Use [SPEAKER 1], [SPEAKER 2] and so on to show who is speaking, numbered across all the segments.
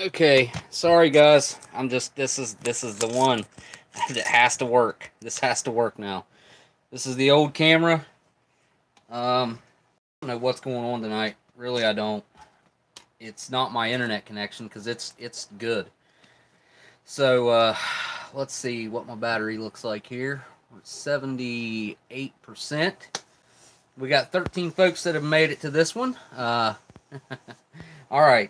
[SPEAKER 1] Okay, sorry guys. This is the one that has to work. This has to work now. This is the old camera. I don't know what's going on tonight. Really, I don't. It's not my internet connection because it's good. So let's see what my battery looks like here. We're at 78%. We got 13 folks that have made it to this one. All right.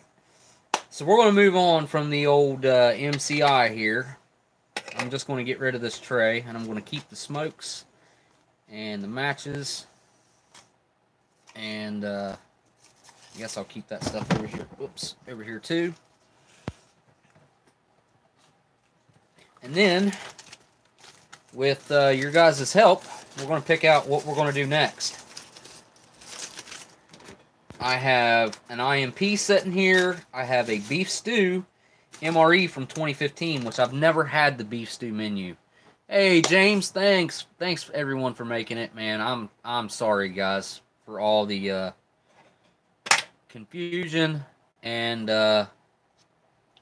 [SPEAKER 1] So we're going to move on from the old MCI here. I'm just going to get rid of this tray, and I'm going to keep the smokes and the matches. And I guess I'll keep that stuff over here. Oops, over here too. And then, with your guys' help, we're going to pick out what we're going to do next. I have an IMP sitting here. I have a beef stew MRE from 2015, which I've never had the beef stew menu. Hey James, thanks everyone for making it, man. I'm sorry guys for all the confusion, and I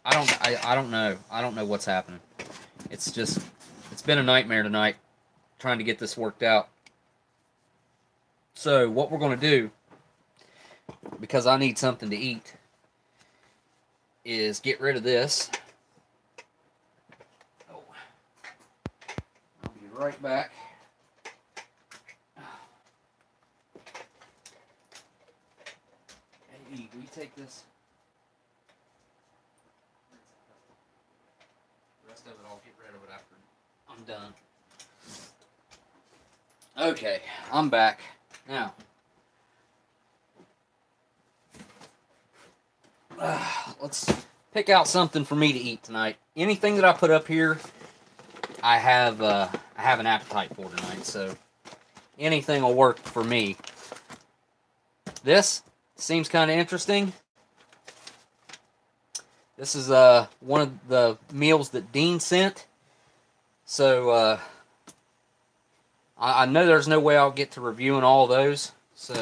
[SPEAKER 1] don't know what's happening. It's been a nightmare tonight trying to get this worked out. So what we're going to do, because I need something to eat, is get rid of this. Oh, I'll be right back. Hey, will you take this? The rest of it I'll get rid of it after I'm done. Okay, I'm back. Now, let's pick out something for me to eat tonight. Anything that I put up here, I have an appetite for tonight, so anything will work for me. This seems kind of interesting. This is one of the meals that Dean sent, so I know there's no way I'll get to reviewing all those. So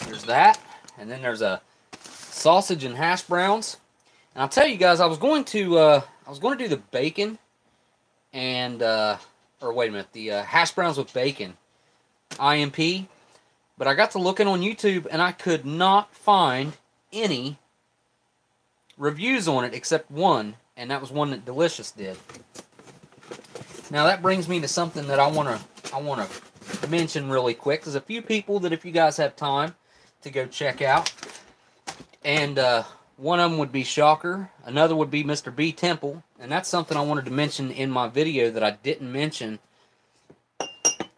[SPEAKER 1] there's that, and then there's a sausage and hash browns. And I'll tell you guys, I was going to do the bacon and or wait a minute, the hash browns with bacon IMP, but I got to looking on YouTube and I could not find any reviews on it except one, and that was one that Delicious did. Now that brings me to something that I want to mention really quick. There's a few people that, if you guys have time to go check out, and one of them would be Shocker, another would be Mr. BTemple, and that's something I wanted to mention in my video that I didn't mention.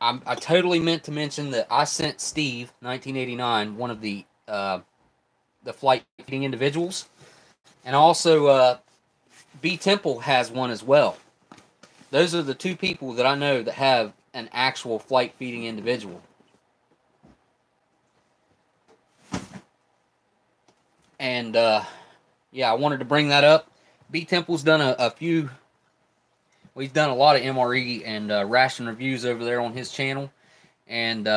[SPEAKER 1] I totally meant to mention that I sent Steve, 1989, one of the flight feeding individuals, and also BTemple has one as well. Those are the two people that I know that have an actual flight feeding individual. And yeah, I wanted to bring that up. BTemple's done a few. Well, he's done a lot of MRE and ration reviews over there on his channel, and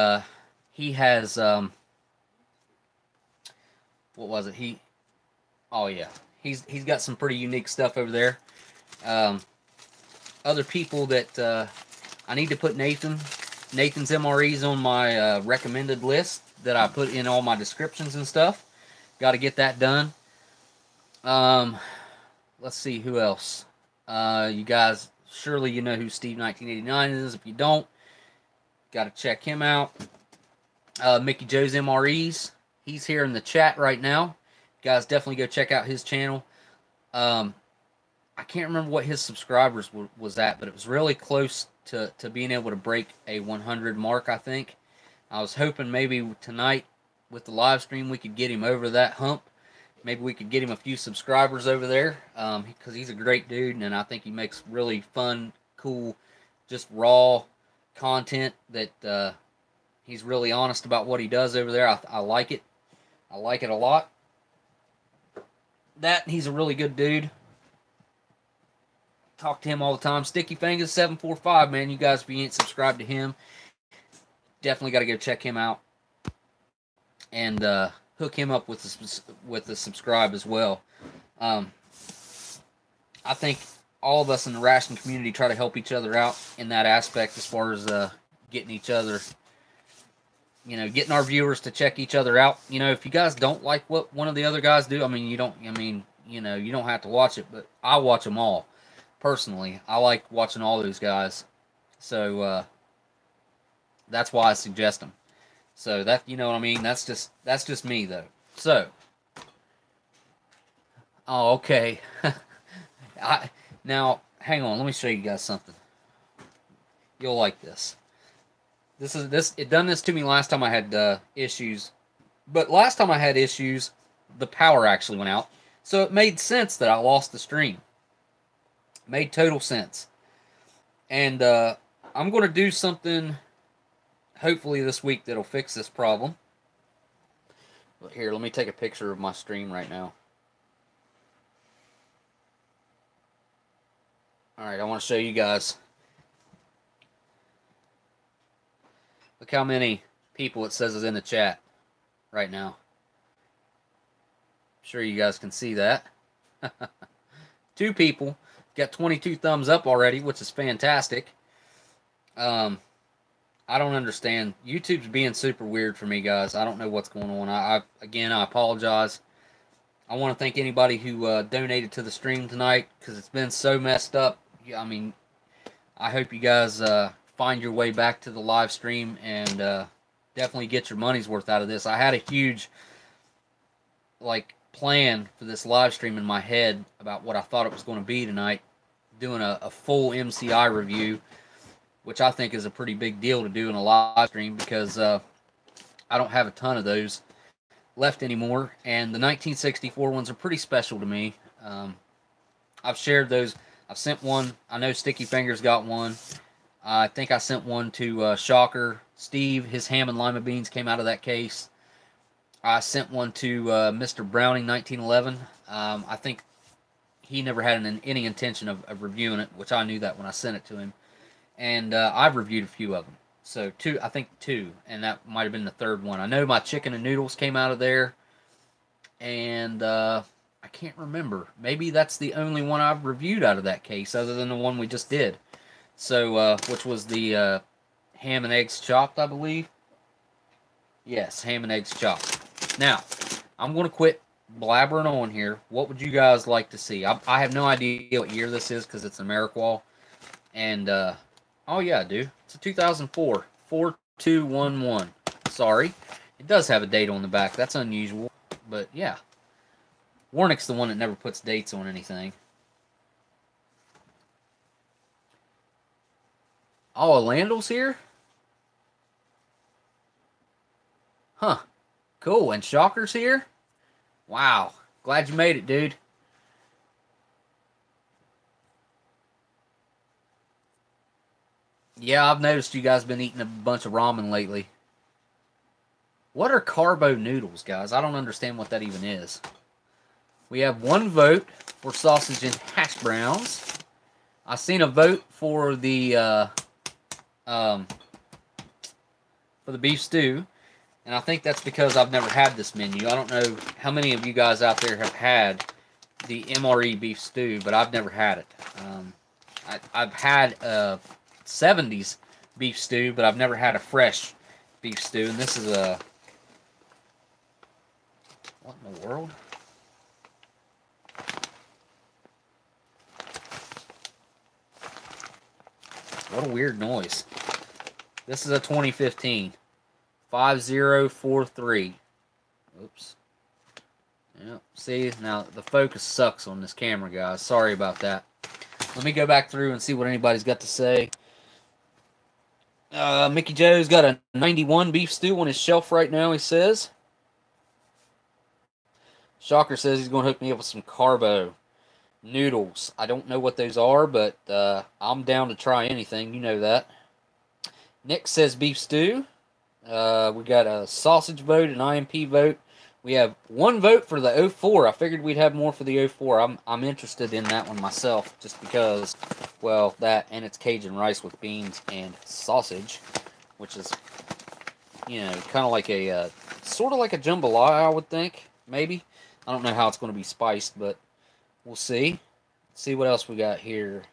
[SPEAKER 1] he has what was it? Oh yeah, he's got some pretty unique stuff over there. Other people that I need to put Nathan's MREs on my recommended list that I put in all my descriptions and stuff. Got to get that done. Let's see who else. You guys, surely you know who Steve 1989 is. If you don't, got to check him out. Mickey Joe's MREs. He's here in the chat right now. You guys, definitely go check out his channel. I can't remember what his subscribers was at, but it was really close to being able to break a 100 mark, I think. I was hoping maybe tonight with the live stream we could get him over that hump. Maybe we could get him a few subscribers over there, because he's a great dude, and I think he makes really fun, cool, just raw content that he's really honest about what he does over there. I like it. I like it a lot. He's a really good dude. Talk to him all the time. Sticky Fingers 745, man. You guys, if you ain't subscribed to him, definitely got to go check him out and hook him up with the subscribe as well. I think all of us in the ration community try to help each other out in that aspect as far as getting each other, you know, getting our viewers to check each other out. You know, if you guys don't like what one of the other guys do, I mean, you don't have to watch it, but I watch them all. Personally, I like watching all those guys. So, that's why I suggest them. So that, you know what I mean? That's just me though. So, oh, okay. Now, hang on, let me show you guys something. You'll like this. It done this to me last time I had issues. But last time I had issues, the power actually went out. So it made sense that I lost the stream. Made total sense. And I'm going to do something hopefully this week that'll fix this problem. But here, let me take a picture of my stream right now. Alright, I want to show you guys. Look how many people it says is in the chat right now. I'm sure you guys can see that. 2 people. Got 22 thumbs up already, which is fantastic. I don't understand. YouTube's being super weird for me, guys. I don't know what's going on. Again, I apologize. I want to thank anybody who donated to the stream tonight, because it's been so messed up. I mean, I hope you guys find your way back to the live stream and definitely get your money's worth out of this. I had a huge plan for this live stream in my head about what I thought it was going to be tonight, doing a full MCI review, which I think is a pretty big deal to do in a live stream, because I don't have a ton of those left anymore, and the 1964 ones are pretty special to me. I've shared those. I've sent one. I know Sticky Fingers got one. I think I sent one to Shocker. Steve, his ham and lima beans came out of that case. I sent one to Mr. Browning 1911. I think he never had any intention of reviewing it, which I knew that when I sent it to him. And I've reviewed a few of them. So I think two, and that might have been the third one. I know my chicken and noodles came out of there, and I can't remember. Maybe that's the only one I've reviewed out of that case, other than the one we just did. So, which was the ham and eggs chopped, I believe. Yes, ham and eggs chopped. Now, I'm going to quit blabbering on here. What would you guys like to see? I have no idea what year this is, because it's Ameriqual. And, oh yeah, I do. It's a 2004. 4211. Sorry. It does have a date on the back. That's unusual. But, yeah. Warnick's the one that never puts dates on anything. Oh, Elandil's here? Huh. Cool. And Shocker's here? Wow. Glad you made it, dude. Yeah, I've noticed you guys been eating a bunch of ramen lately. What are carbo noodles, guys? I don't understand what that even is. We have one vote for sausage and hash browns. I seen a vote for the beef stew, and I think that's because I've never had this menu. I don't know how many of you guys out there have had the MRE beef stew, but I've never had it. I've had 70s beef stew, but I've never had a fresh beef stew, and this is a... What in the world? What a weird noise. This is a 2015. 5043. Oops. Yep. See, now the focus sucks on this camera, guys. Sorry about that. Let me go back through and see what anybody's got to say. Mickey Joe's got a 91 beef stew on his shelf right now, he says. Shocker says he's going to hook me up with some carbo noodles. I don't know what those are, but I'm down to try anything. You know that. Nick says beef stew. We got a sausage vote, an IMP vote. We have one vote for the 04. I figured we'd have more for the 04. I'm interested in that one myself, just because, well, that and it's Cajun rice with beans and sausage, which is, you know, kind of like a, sort of like a jambalaya, I would think, maybe. I don't know how it's going to be spiced, but we'll see. see what else we got here.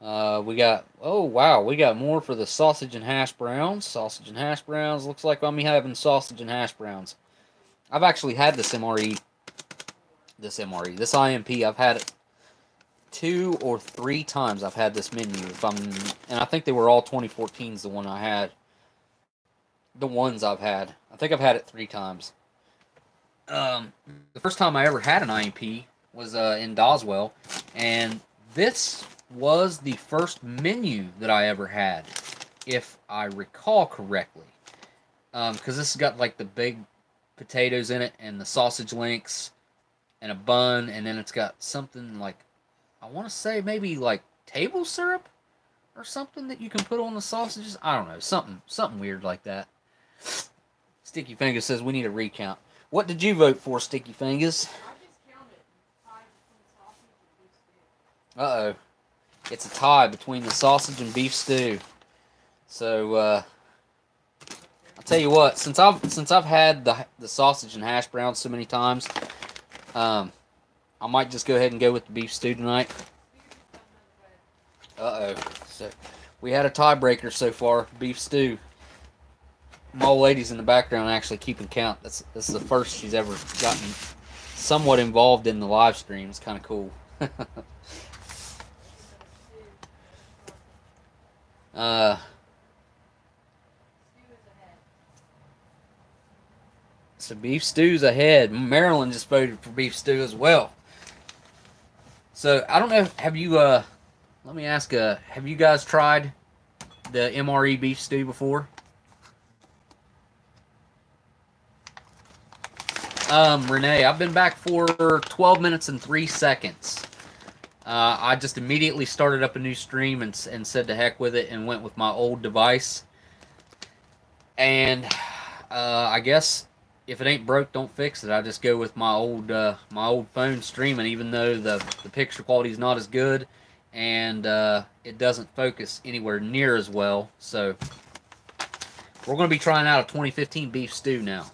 [SPEAKER 1] We got, oh wow, we got more for the sausage and hash browns. Sausage and hash browns. Looks like I'm having sausage and hash browns. I've actually had this MRE, this IMP. I've had it 2 or 3 times. I've had this menu. And I think they were all 2014s. The one I had. The ones I've had. I think I've had it 3 times. The first time I ever had an IMP was in Doswell, and this was the first menu that I ever had, if I recall correctly. Because this has got like the big potatoes in it, and the sausage links, and a bun, and then it's got something like, I want to say maybe like table syrup or something that you can put on the sausages. I don't know, something weird like that. Sticky Fingers says we need a recount. What did you vote for, Sticky Fingers?
[SPEAKER 2] I just counted 5 between sausage and beef stew.
[SPEAKER 1] Uh-oh. It's a tie between the sausage and beef stew. So, I'll tell you what, since I've had the sausage and hash browns so many times, I might just go ahead and go with the beef stew tonight. Uh-oh. So, we had a tiebreaker so far, beef stew. My old lady's in the background actually keeping count. This is the first she's ever gotten somewhat involved in the live stream. It's kind of cool. So beef stew's ahead. Maryland just voted for beef stew as well. So I don't know. Have you? Let me ask. Have you guys tried the MRE beef stew before? Renee, I've been back for 12 minutes and 3 seconds. I just immediately started up a new stream and said to heck with it and went with my old device. And I guess if it ain't broke, don't fix it. I just go with my old phone streaming, even though the picture quality is not as good and it doesn't focus anywhere near as well. So we're going to be trying out a 2015 beef stew now.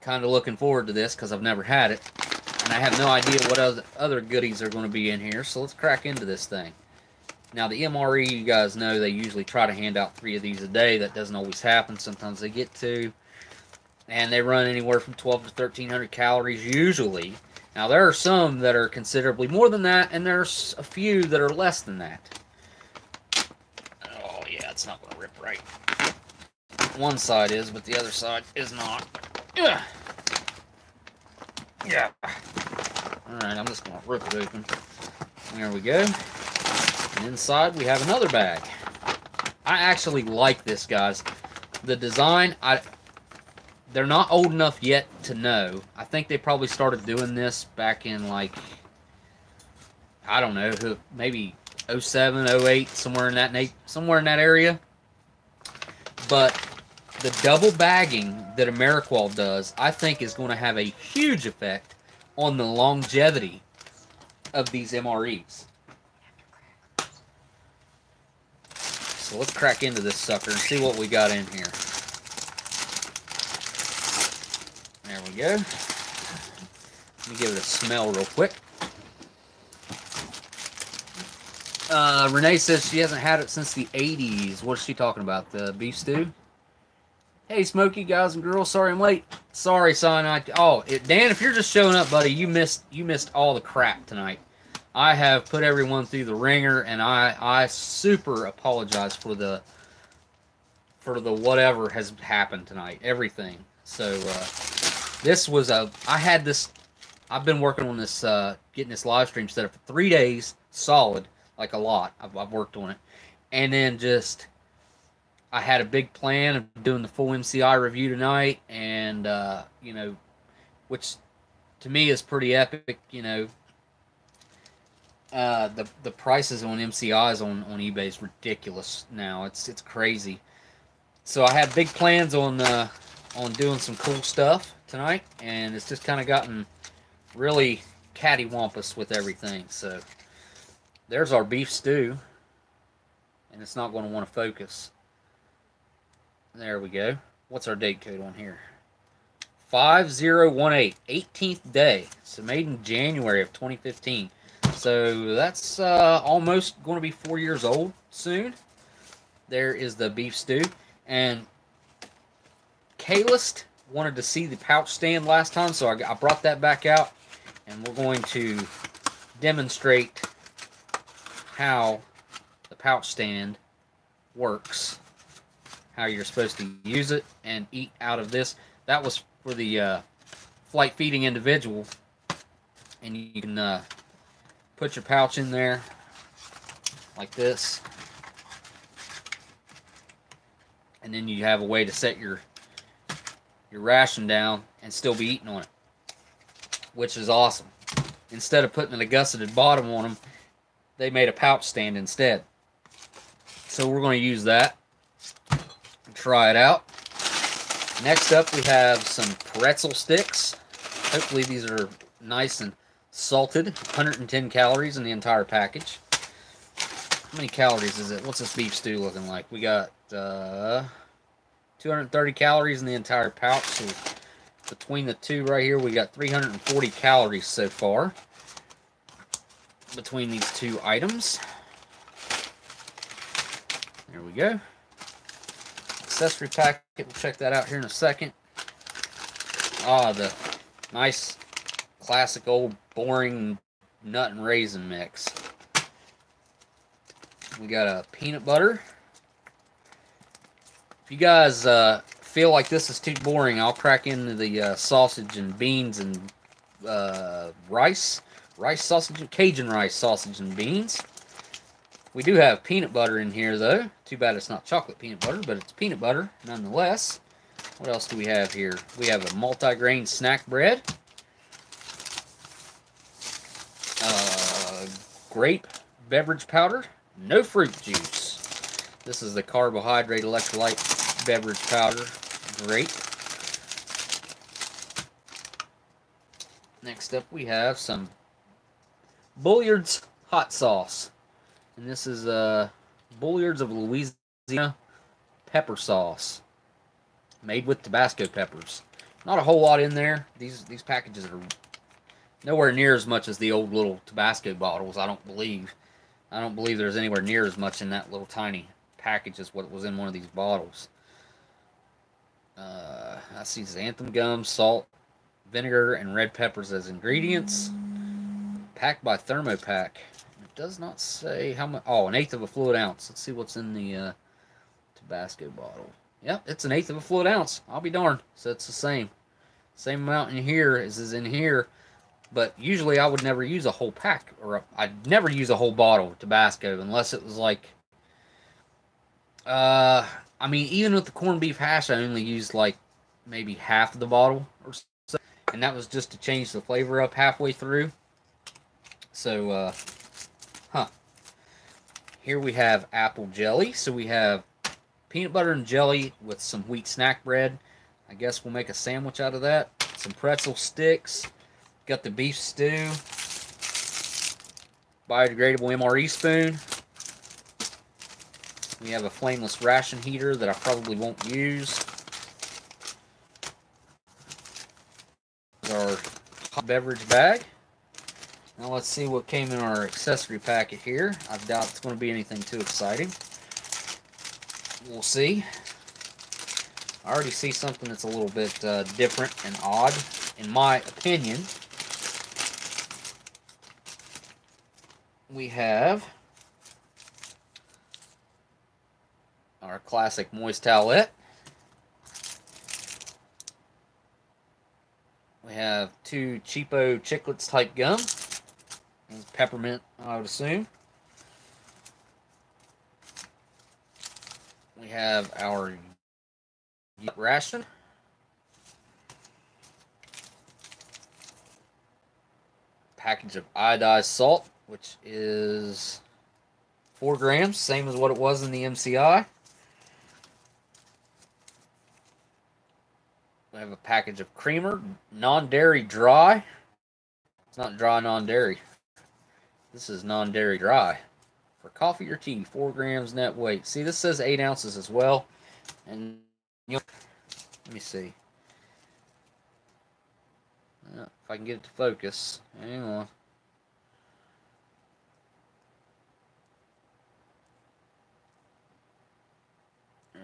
[SPEAKER 1] Kind of looking forward to this because I've never had it. And I have no idea what other goodies are going to be in here. So let's crack into this thing. Now the MRE, you guys know, they usually try to hand out 3 of these a day. That doesn't always happen. Sometimes they get 2. And they run anywhere from 12 to 1,300 calories usually. Now there are some that are considerably more than that. And there's a few that are less than that. Oh yeah, it's not going to rip right. One side is, but the other side is not. Yeah. Alright, I'm just going to rip it open. There we go. And inside we have another bag. I actually like this, guys. The design, they're not old enough yet to know. I think they probably started doing this back in, like, I don't know, maybe 07, 08, somewhere in that area. But the double bagging that Ameriqual does, I think, is going to have a huge effect on the longevity of these MREs. So let's crack into this sucker and see what we got in here. There we go. Let me give it a smell real quick. Renee says she hasn't had it since the 80s. What is she talking about? The beef stew? Hey, Smokey, guys and girls. Sorry I'm late. Sorry, son. Dan, if you're just showing up, buddy, you missed all the crap tonight. I have put everyone through the ringer, and I super apologize for the whatever has happened tonight. Everything. So this was I've been working on this, getting this live stream set up for 3 days solid, like a lot. I've worked on it, and then just. I had a big plan of doing the full MCI review tonight, and, you know, which to me is pretty epic, you know. The prices on MCIs on eBay is ridiculous now. It's crazy. So I had big plans on doing some cool stuff tonight, and it's just kind of gotten really cattywampus with everything. So there's our beef stew, and it's not going to want to focus. There we go. What's our date code on here? 5018, 18th day. So made in January of 2015. So that's almost going to be 4 years old soon. There is the beef stew. And Kaylist wanted to see the pouch stand last time, so I brought that back out. And we're going to demonstrate how the pouch stand works. How you're supposed to use it and eat out of this. That was for the flight feeding individual. And you can put your pouch in there like this. And then you have a way to set your ration down and still be eating on it, which is awesome. Instead of putting a gusseted bottom on them, they made a pouch stand instead. So we're going to use that and try it out. Next up, we have some pretzel sticks. Hopefully these are nice and salted. 110 calories in the entire package. How many calories is it? What's this beef stew looking like? We got 230 calories in the entire pouch. So between the two right here, we got 340 calories so far between these two items. There we go. Accessory packet, we'll check that out here in a second. Ah, the nice classic old boring nut and raisin mix. We got a peanut butter. If you guys feel like this is too boring, I'll crack into the sausage and beans and rice sausage, Cajun rice sausage and beans. We do have peanut butter in here though. Too bad it's not chocolate peanut butter, but it's peanut butter nonetheless. What else do we have here? We have a multi-grain snack bread. Grape beverage powder. No fruit juice. This is the carbohydrate electrolyte beverage powder. Great. Next up we have some Bulliard's hot sauce. And this is Bulliard's of Louisiana pepper sauce. Made with Tabasco peppers. Not a whole lot in there. These packages are nowhere near as much as the old little Tabasco bottles, I don't believe. I don't believe there's anywhere near as much in that little tiny package as what was in one of these bottles. I see xanthan gum, salt, vinegar, and red peppers as ingredients. Packed by Thermopack. It does not say how much. Oh, 1/8 of a fluid ounce. Let's see what's in the Tabasco bottle. Yep, it's 1/8 of a fluid ounce. I'll be darned. So it's the same. Same amount in here as is in here. But usually I would never use a whole pack, or I'd never use a whole bottle of Tabasco unless it was like, I mean, even with the corned beef hash, I only used like maybe half of the bottle or so, and that was just to change the flavor up halfway through. So, here we have apple jelly. So we have peanut butter and jelly with some wheat snack bread. I guess we'll make a sandwich out of that. Some pretzel sticks. Got the beef stew, biodegradable MRE spoon. We have a flameless ration heater that I probably won't use. Our hot beverage bag. Now let's see what came in our accessory packet here. I doubt it's going to be anything too exciting. We'll see. I already see something that's a little bit different and odd, in my opinion. We have our classic moist towelette. We have 2 cheapo chiclets type gum. Peppermint, I would assume. We have our ration. Package of iodized salt, which is 4 grams, same as what it was in the MCI. We have a package of creamer, non-dairy dry. It's not dry non-dairy. This is non-dairy dry. For coffee or tea, 4 grams net weight. See, this says 8 ounces as well. And you know, let me see. If I can get it to focus. Hang on.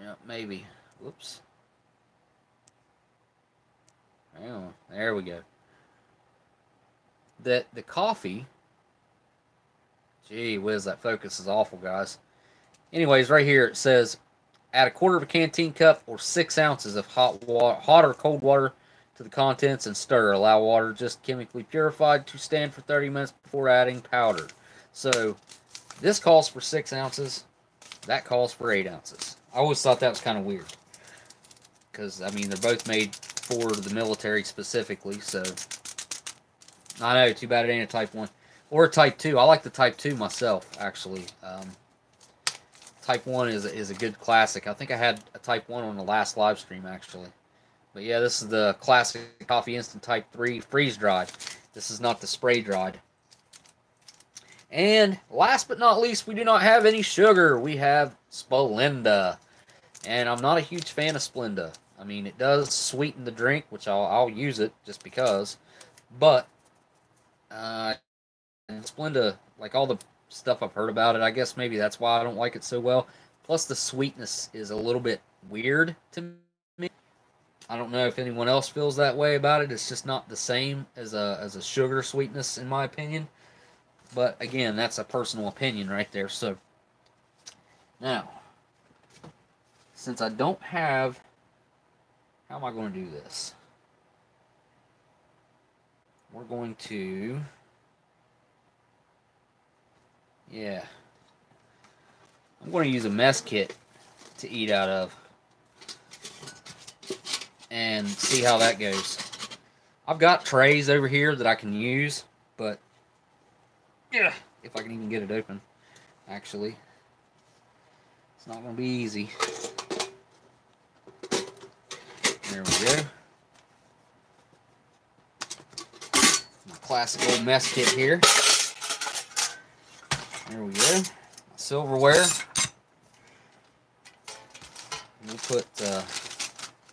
[SPEAKER 1] Yeah, maybe. Whoops. Hang on. There we go. The coffee. Gee whiz, that focus is awful, guys. Anyways, right here it says, add a quarter of a canteen cup or 6 ounces of hot or cold water to the contents and stir. Allow water just chemically purified to stand for 30 minutes before adding powder. So this calls for 6 ounces. That calls for 8 ounces. I always thought that was kind of weird. Because, I mean, they're both made for the military specifically. So, I know, too bad it ain't a Type 1. Or a Type 2. I like the Type 2 myself, actually. Type 1 is a good classic. I think I had a Type 1 on the last live stream, actually. But yeah, this is the classic Coffee Instant Type 3 freeze-dried. This is not the spray-dried. And last but not least, we do not have any sugar. We have Splenda. And I'm not a huge fan of Splenda. I mean, it does sweeten the drink, which I'll use it just because. But Splenda, like all the stuff I've heard about it, I guess maybe that's why I don't like it so well. Plus, the sweetness is a little bit weird to me. I don't know if anyone else feels that way about it. It's just not the same as a sugar sweetness, in my opinion. But again, that's a personal opinion right there. So now, since I don't have, how am I going to do this? We're going to, yeah, I'm going to use a mess kit to eat out of and see how that goes. I've got trays over here that I can use, but yeah, if I can even get it open, actually, it's not going to be easy. There we go. My classic old mess kit here. There we go. My silverware. We'll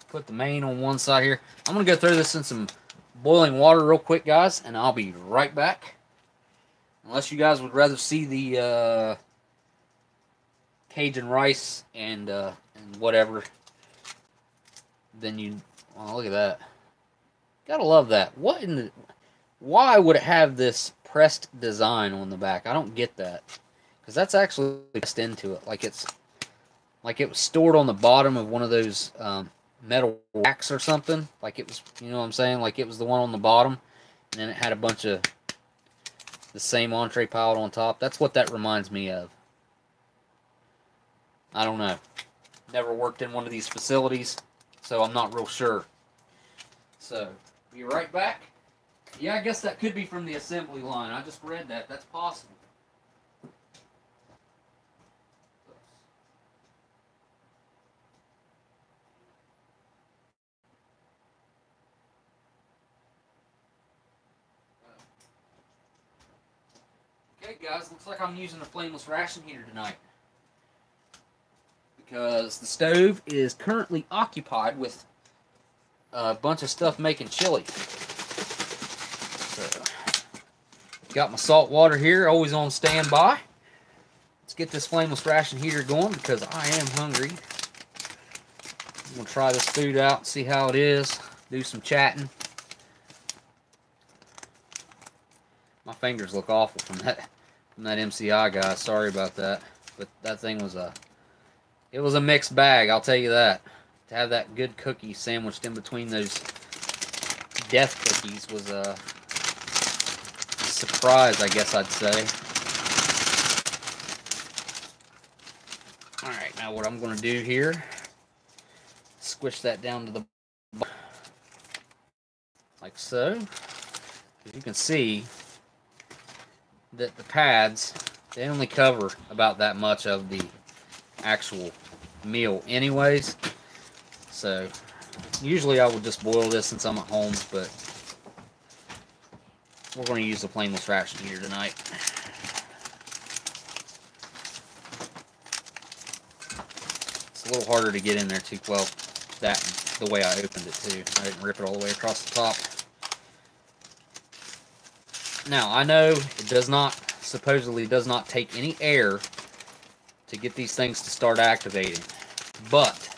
[SPEAKER 1] put the main on one side here. I'm going to go throw this in some boiling water real quick, guys, and I'll be right back. Unless you guys would rather see the Cajun rice and whatever, then you, oh, look at that. Gotta love that. What in the, why would it have this pressed design on the back? I don't get that. Because that's actually pressed into it. Like it's, like it was stored on the bottom of one of those metal racks or something. Like it was, you know what I'm saying? Like it was the one on the bottom. And then it had a bunch of the same entree piled on top. That's what that reminds me of. I don't know. Never worked in one of these facilities, so I'm not real sure. So, be right back. Yeah, I guess that could be from the assembly line. I just read that. That's possible. Okay, guys, looks like I'm using a flameless ration heater tonight, because the stove is currently occupied with a bunch of stuff making chili. So, got my salt water here, always on standby. Let's get this flameless ration heater going because I am hungry. I'm going to try this food out and see how it is, do some chatting. My fingers look awful from that MCI guy. Sorry about that. But that thing was it was a mixed bag, I'll tell you that. To have that good cookie sandwiched in between those death cookies was a surprise, I guess I'd say. Alright, now what I'm going to do here, squish that down to the bottom, like so. As you can see that the pads, they only cover about that much of the actual meal anyways. So usually I would just boil this since I'm at home, but we're going to use the flameless ration heater tonight. It's a little harder to get in there too. Well, that the way I opened it too. I didn't rip it all the way across the top. Now, I know it does not, supposedly does not take any air to get these things to start activating. But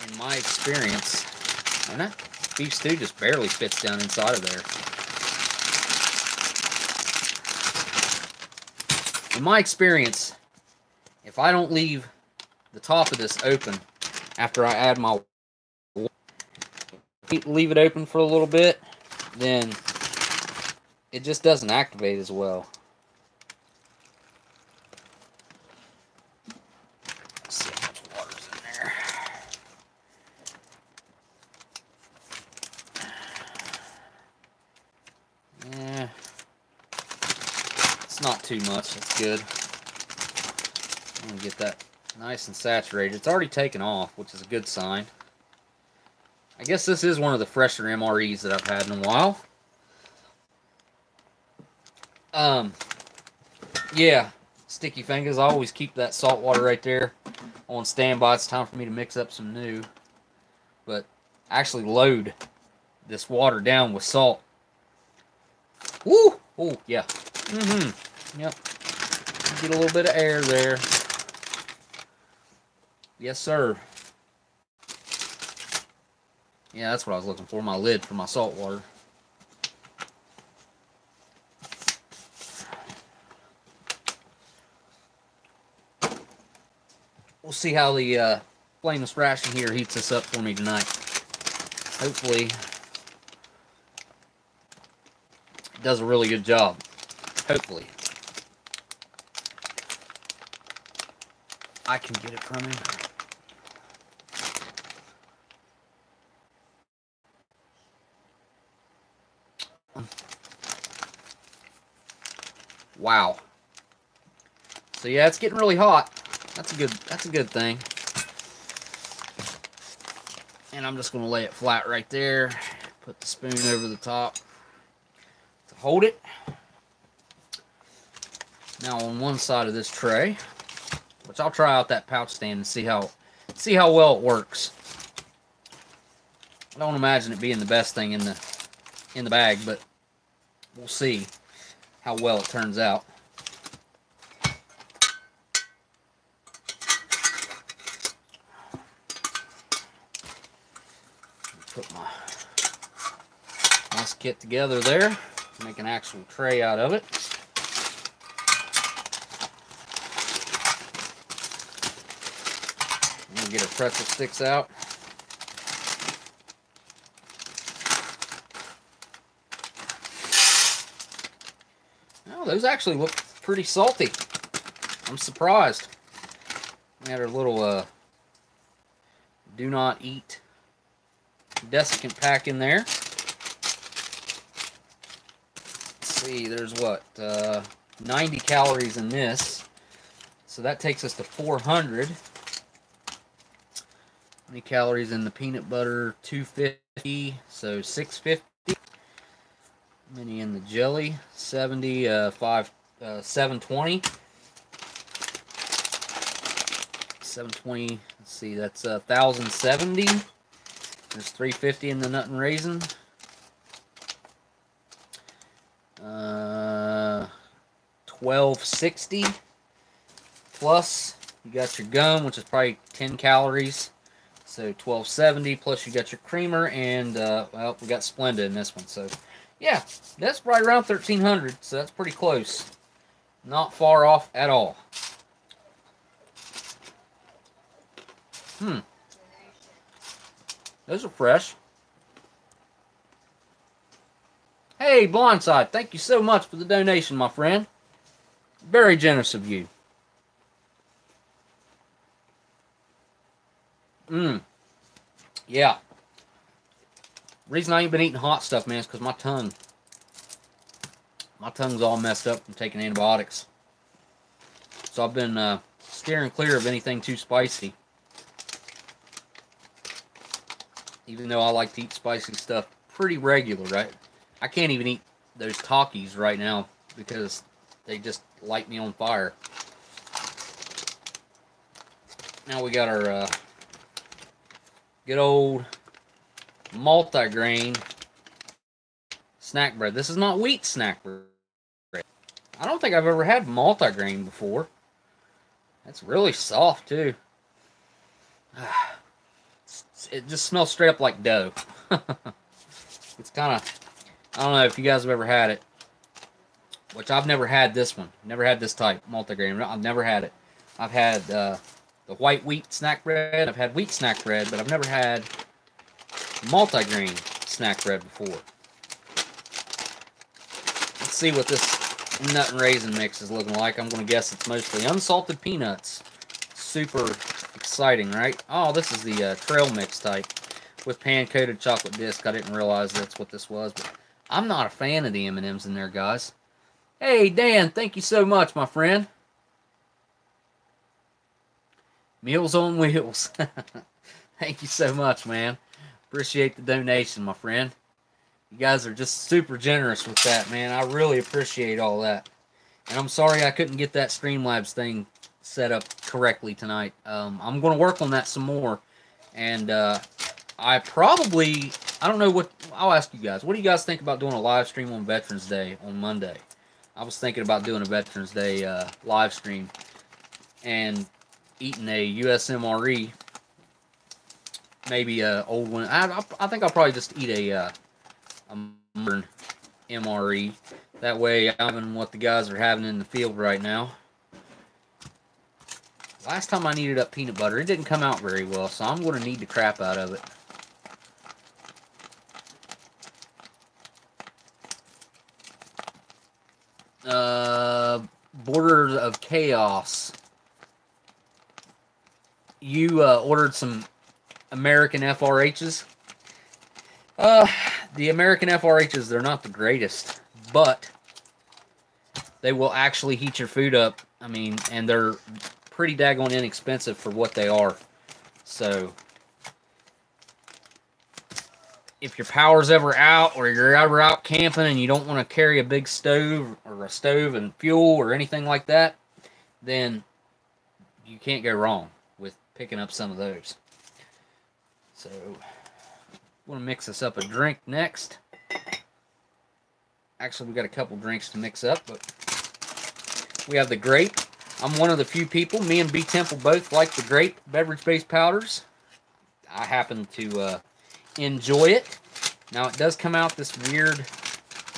[SPEAKER 1] in my experience, and that beef stew just barely fits down inside of there. In my experience, if I don't leave the top of this open after I add my water, leave it open for a little bit, then it just doesn't activate as well. Let's see how much water's in there. Yeah, it's not too much. That's good. I'm gonna get that nice and saturated. It's already taken off, which is a good sign. I guess this is one of the fresher MREs that I've had in a while. Yeah, sticky fingers. I always keep that salt water right there on standby. It's time for me to mix up some new. But actually load this water down with salt. Woo! Oh, yeah. Yep. Get a little bit of air there. Yes, sir. Yeah, that's what I was looking for. My lid for my salt water. We'll see how the flameless ration here heats this up for me tonight. Hopefully, it does a really good job. Hopefully. I can get it from him. Wow. So yeah, it's getting really hot. That's a good thing. And I'm just gonna lay it flat right there. Put the spoon over the top to hold it. Now on one side of this tray, which I'll try out that pouch stand and see how well it works. I don't imagine it being the best thing in the bag, but we'll see how well it turns out. Put my nice kit together there. Make an actual tray out of it. We'll get our pretzel sticks out. Oh, those actually look pretty salty. I'm surprised. We had our little do not eat desiccant pack in there. Let's see, there's what, 90 calories in this. So that takes us to 400. How many calories in the peanut butter? 250, so 650. How many in the jelly? 70, 720. 720, let's see, that's 1,070. There's 350 in the nut and raisin. 1260. Plus, you got your gum, which is probably 10 calories. So 1270. Plus, you got your creamer, and well, we got Splenda in this one. So, yeah, that's right around 1,300. So that's pretty close. Not far off at all. Those are fresh. Hey, Blindside, thank you so much for the donation, my friend. Very generous of you. Yeah. Reason I ain't been eating hot stuff, man, is because my tongue's all messed up from taking antibiotics. So I've been steering clear of anything too spicy. Even though I like to eat spicy stuff pretty regular, right? I can't even eat those Takis right now because they just light me on fire. Now we got our good old multi-grain snack bread. This is not wheat snack bread. I don't think I've ever had multi-grain before. That's really soft, too. It just smells straight up like dough. It's kind of, I don't know if you guys have ever had it, which I've never had this one. Never had this type, multigrain. I've never had it. I've had the white wheat snack bread. I've had wheat snack bread, but I've never had multigrain snack bread before. Let's see what this nut and raisin mix is looking like. I'm going to guess it's mostly unsalted peanuts. Super exciting, right? Oh, this is the trail mix type with pan-coated chocolate disc. I didn't realize that's what this was, but I'm not a fan of the M&Ms in there, guys. Hey, Dan, thank you so much, my friend. Meals on Wheels. Thank you so much, man. Appreciate the donation, my friend. You guys are just super generous with that, man. I really appreciate all that. And I'm sorry I couldn't get that Streamlabs thing set up correctly tonight. I'm going to work on that some more. And I don't know what, I'll ask you guys. What do you guys think about doing a live stream on Veterans Day on Monday? I was thinking about doing a Veterans Day live stream and eating a US MRE. Maybe an old one. I think I'll probably just eat a modern MRE. That way, having what the guys are having in the field right now. Last time I kneaded up peanut butter, it didn't come out very well, so I'm going to knead the crap out of it. Border of Chaos. You ordered some American FRHs. The American FRHs, they're not the greatest, but they will actually heat your food up. I mean, and they're pretty daggone inexpensive for what they are. So, if your power's ever out or you're ever out camping and you don't want to carry a big stove or a stove and fuel or anything like that, then you can't go wrong with picking up some of those. So, I'm going to mix us up a drink next. Actually, we got a couple drinks to mix up, but we have the grape. I'm one of the few people, me and BTemple both like the grape beverage-based powders. I happen to enjoy it. Now, it does come out this weird,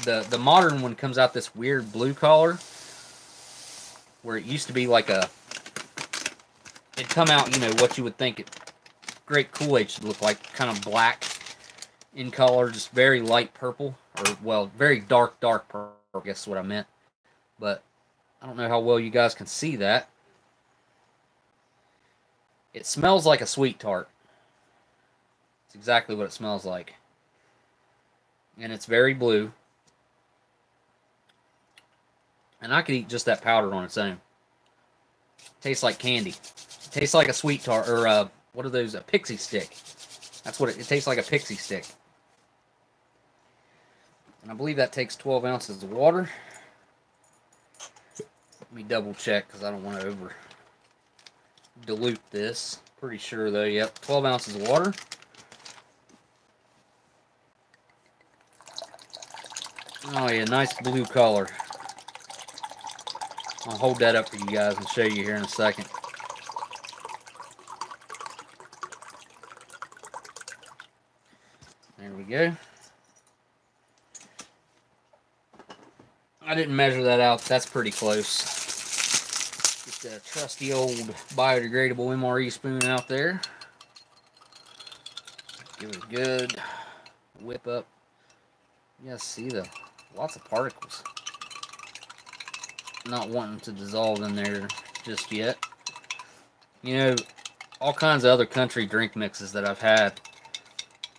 [SPEAKER 1] the modern one comes out this weird blue color, where it used to be like a, it'd come out, you know, what you would think grape Kool-Aid should look like, kind of black in color, just very light purple, or, well, very dark purple, I guess is what I meant. But I don't know how well you guys can see that. It smells like a sweet tart. It's exactly what it smells like. And it's very blue. And I could eat just that powder on its own. Tastes like candy. Tastes like a sweet tart, or what are those? A pixie stick. That's what it tastes like, a pixie stick. And I believe that takes 12 ounces of water. Let me double check because I don't want to over dilute this. Pretty sure though, yep, 12 ounces of water. Oh yeah, nice blue color. I'll hold that up for you guys and show you here in a second. There we go. I didn't measure that out. That's pretty close. Get the trusty old biodegradable MRE spoon out there. Give it a good whip up. You guys see the lots of particles. Not wanting to dissolve in there just yet. You know, all kinds of other country drink mixes that I've had,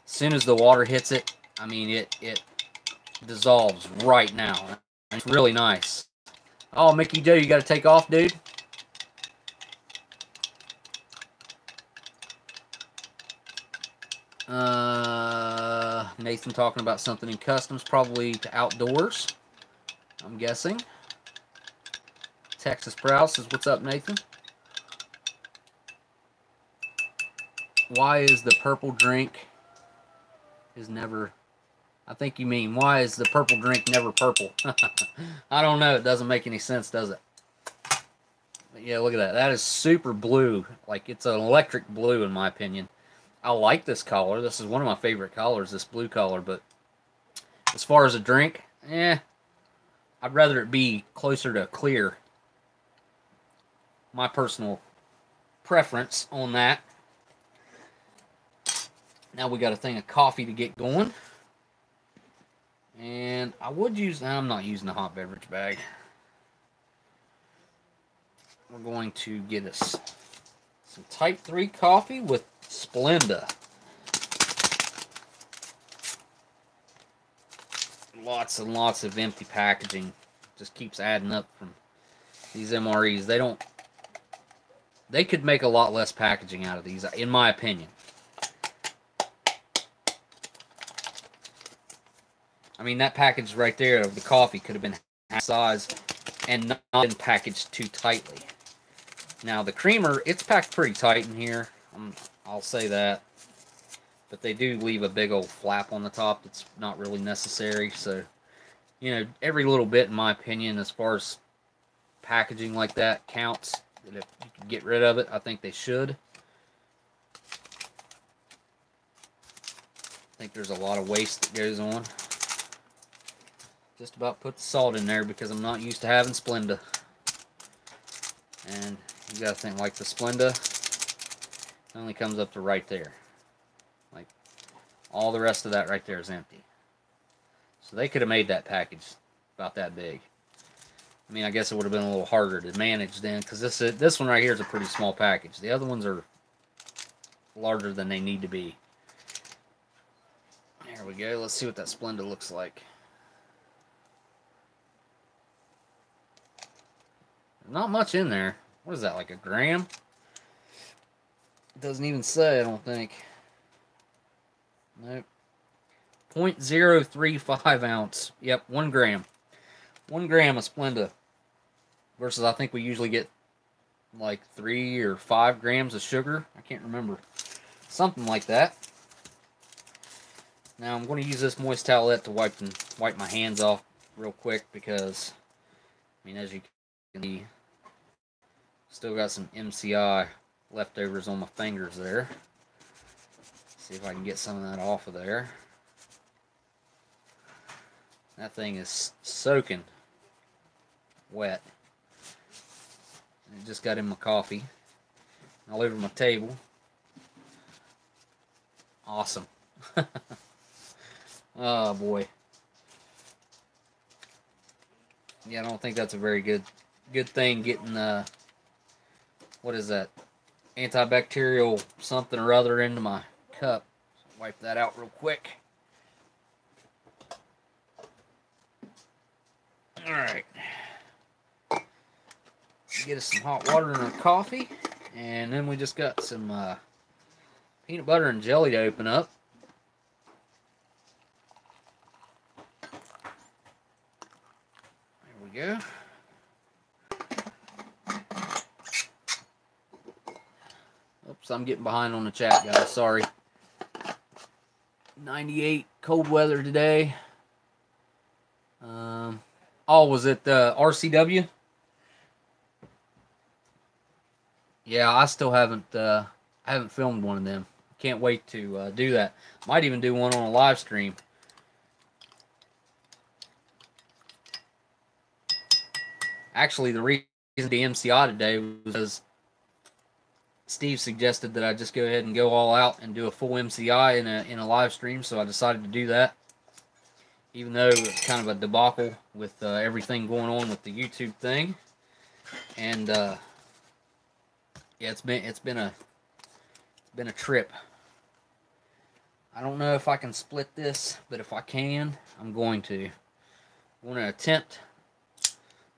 [SPEAKER 1] as soon as the water hits it, I mean, it dissolves right now. It's really nice. Oh, Mickey Joe, you got to take off, dude? Nathan talking about something in customs, probably to outdoors, I'm guessing. Texas Proud says, what's up, Nathan? Why is the purple drink is never... I think you mean, why is the purple drink never purple? I don't know. It doesn't make any sense, does it? But Yeah, look at that. That is super blue. Like, it's an electric blue in my opinion. I like this color. This is one of my favorite colors, this blue color. But as far as a drink, I'd rather it be closer to clear. My personal preference on that. Now we got a thing of coffee to get going. And I would use, I'm not using the hot beverage bag. We're going to get us some Type 3 coffee with Splenda. Lots and lots of empty packaging. Just keeps adding up from these MREs. They could make a lot less packaging out of these, in my opinion. I mean, that package right there of the coffee could have been half size and not been packaged too tightly. Now, the creamer, it's packed pretty tight in here. I'll say that. But they do leave a big old flap on the top that's not really necessary. So, you know, every little bit, in my opinion, as far as packaging like that counts. And if you can get rid of it, I think they should. I think there's a lot of waste that goes on. Just about put the salt in there because I'm not used to having Splenda. And you gotta think, like, the Splenda only comes up to right there. Like, all the rest of that right there is empty. So they could have made that package about that big. I mean, I guess it would have been a little harder to manage then, because this one right here is a pretty small package. The other ones are larger than they need to be. There we go. Let's see what that Splenda looks like. Not much in there. What is that, like a gram? It doesn't even say, I don't think. Nope. 0.035 ounce. Yep, 1 gram. 1 gram of Splenda. Versus I think we usually get like 3 or 5 grams of sugar. I can't remember. Something like that. Now I'm going to use this moist towelette to wipe my hands off real quick because, I mean, as you can see, still got some MCI leftovers on my fingers there. See if I can get some of that off of there. That thing is soaking wet. It just got in my coffee. All over my table. Awesome. Oh boy. Yeah, I don't think that's a very good thing getting what is that? Antibacterial something or other into my cup. Wipe that out real quick. Alright. Get us some hot water in our coffee. And then we just got some peanut butter and jelly to open up. There we go. Oops, I'm getting behind on the chat, guys. Sorry. 98, cold weather today. Oh, was it RCW? Yeah, I still haven't filmed one of them. Can't wait to do that. Might even do one on a live stream. Actually, the reason the MCI today was because Steve suggested that I just go ahead and go all out and do a full MCI in a live stream, so I decided to do that. Even though it's kind of a debacle with everything going on with the YouTube thing, and yeah, it's been a trip. I don't know if I can split this, but if I can, I'm going to. I'm going to attempt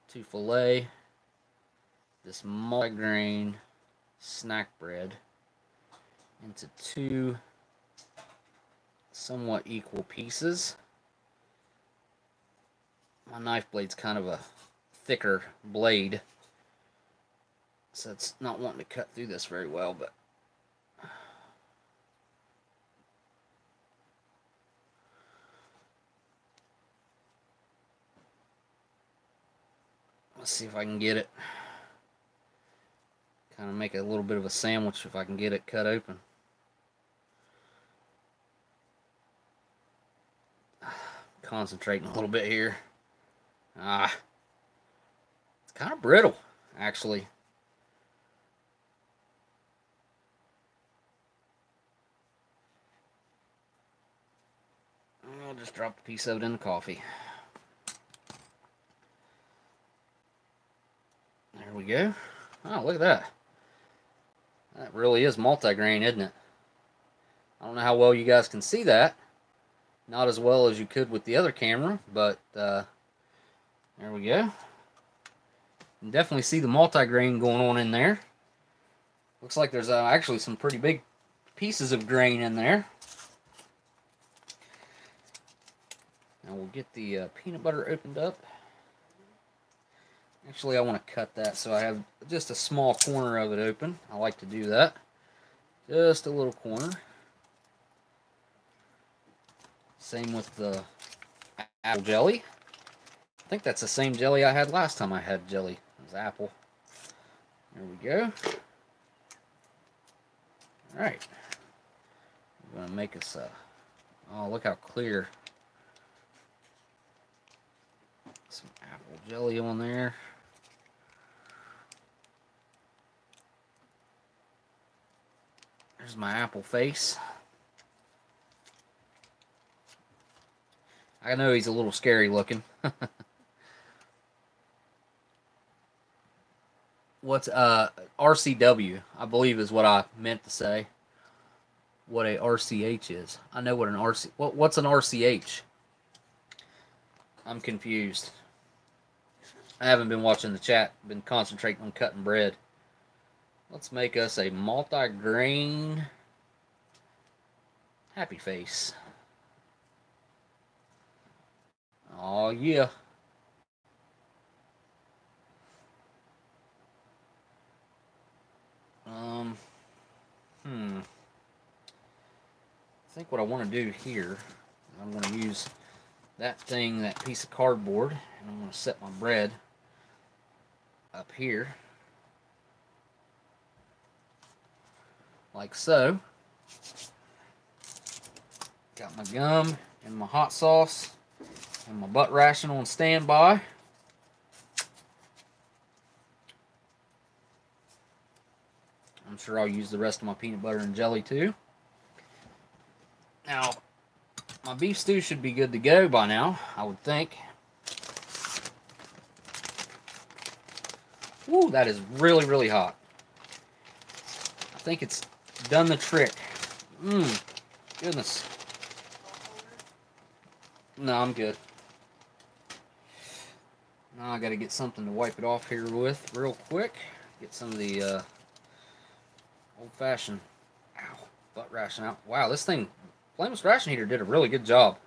[SPEAKER 1] to fillet this multigrain snack bread into 2 somewhat equal pieces. My knife blade's kind of a thicker blade, so it's not wanting to cut through this very well, but let's see if I can get it. Kind of make a little bit of a sandwich if I can get it cut open. Concentrating a little bit here. It's kind of brittle, actually. I'll just drop a piece of it in the coffee. There we go. Oh, look at that. That really is multigrain, isn't it? I don't know how well you guys can see that. Not as well as you could with the other camera, but there we go. You can definitely see the multigrain going on in there. Looks like there's actually some pretty big pieces of grain in there. Now we'll get the peanut butter opened up. Actually, I want to cut that so I have just a small corner of it open. I like to do that. Just a little corner. Same with the apple jelly. I think that's the same jelly I had last time I had jelly. It was apple. There we go. Alright. I'm going to make us a... Oh, look how clear. Some apple jelly on there. There's my apple face. I know he's a little scary looking. What's RCW, I believe is what I meant to say. What a RCH is. I know what an RC... What's an RCH? I'm confused. I haven't been watching the chat. Been concentrating on cutting bread. Let's make us a multi-grain happy face. Oh yeah. I think what I want to do here, I'm going to use that piece of cardboard, and I'm going to set my bread up here, like so. Got my gum and my hot sauce and my butt ration on standby. I'm sure I'll use the rest of my peanut butter and jelly too. Now, my beef stew should be good to go by now, I would think. Woo, that is really, really hot. I think it's done the trick. Goodness. No, I'm good. Now I gotta get something to wipe it off here with real quick. Get some of the old-fashioned butt ration out. Wow, this thing, flameless ration heater did a really good job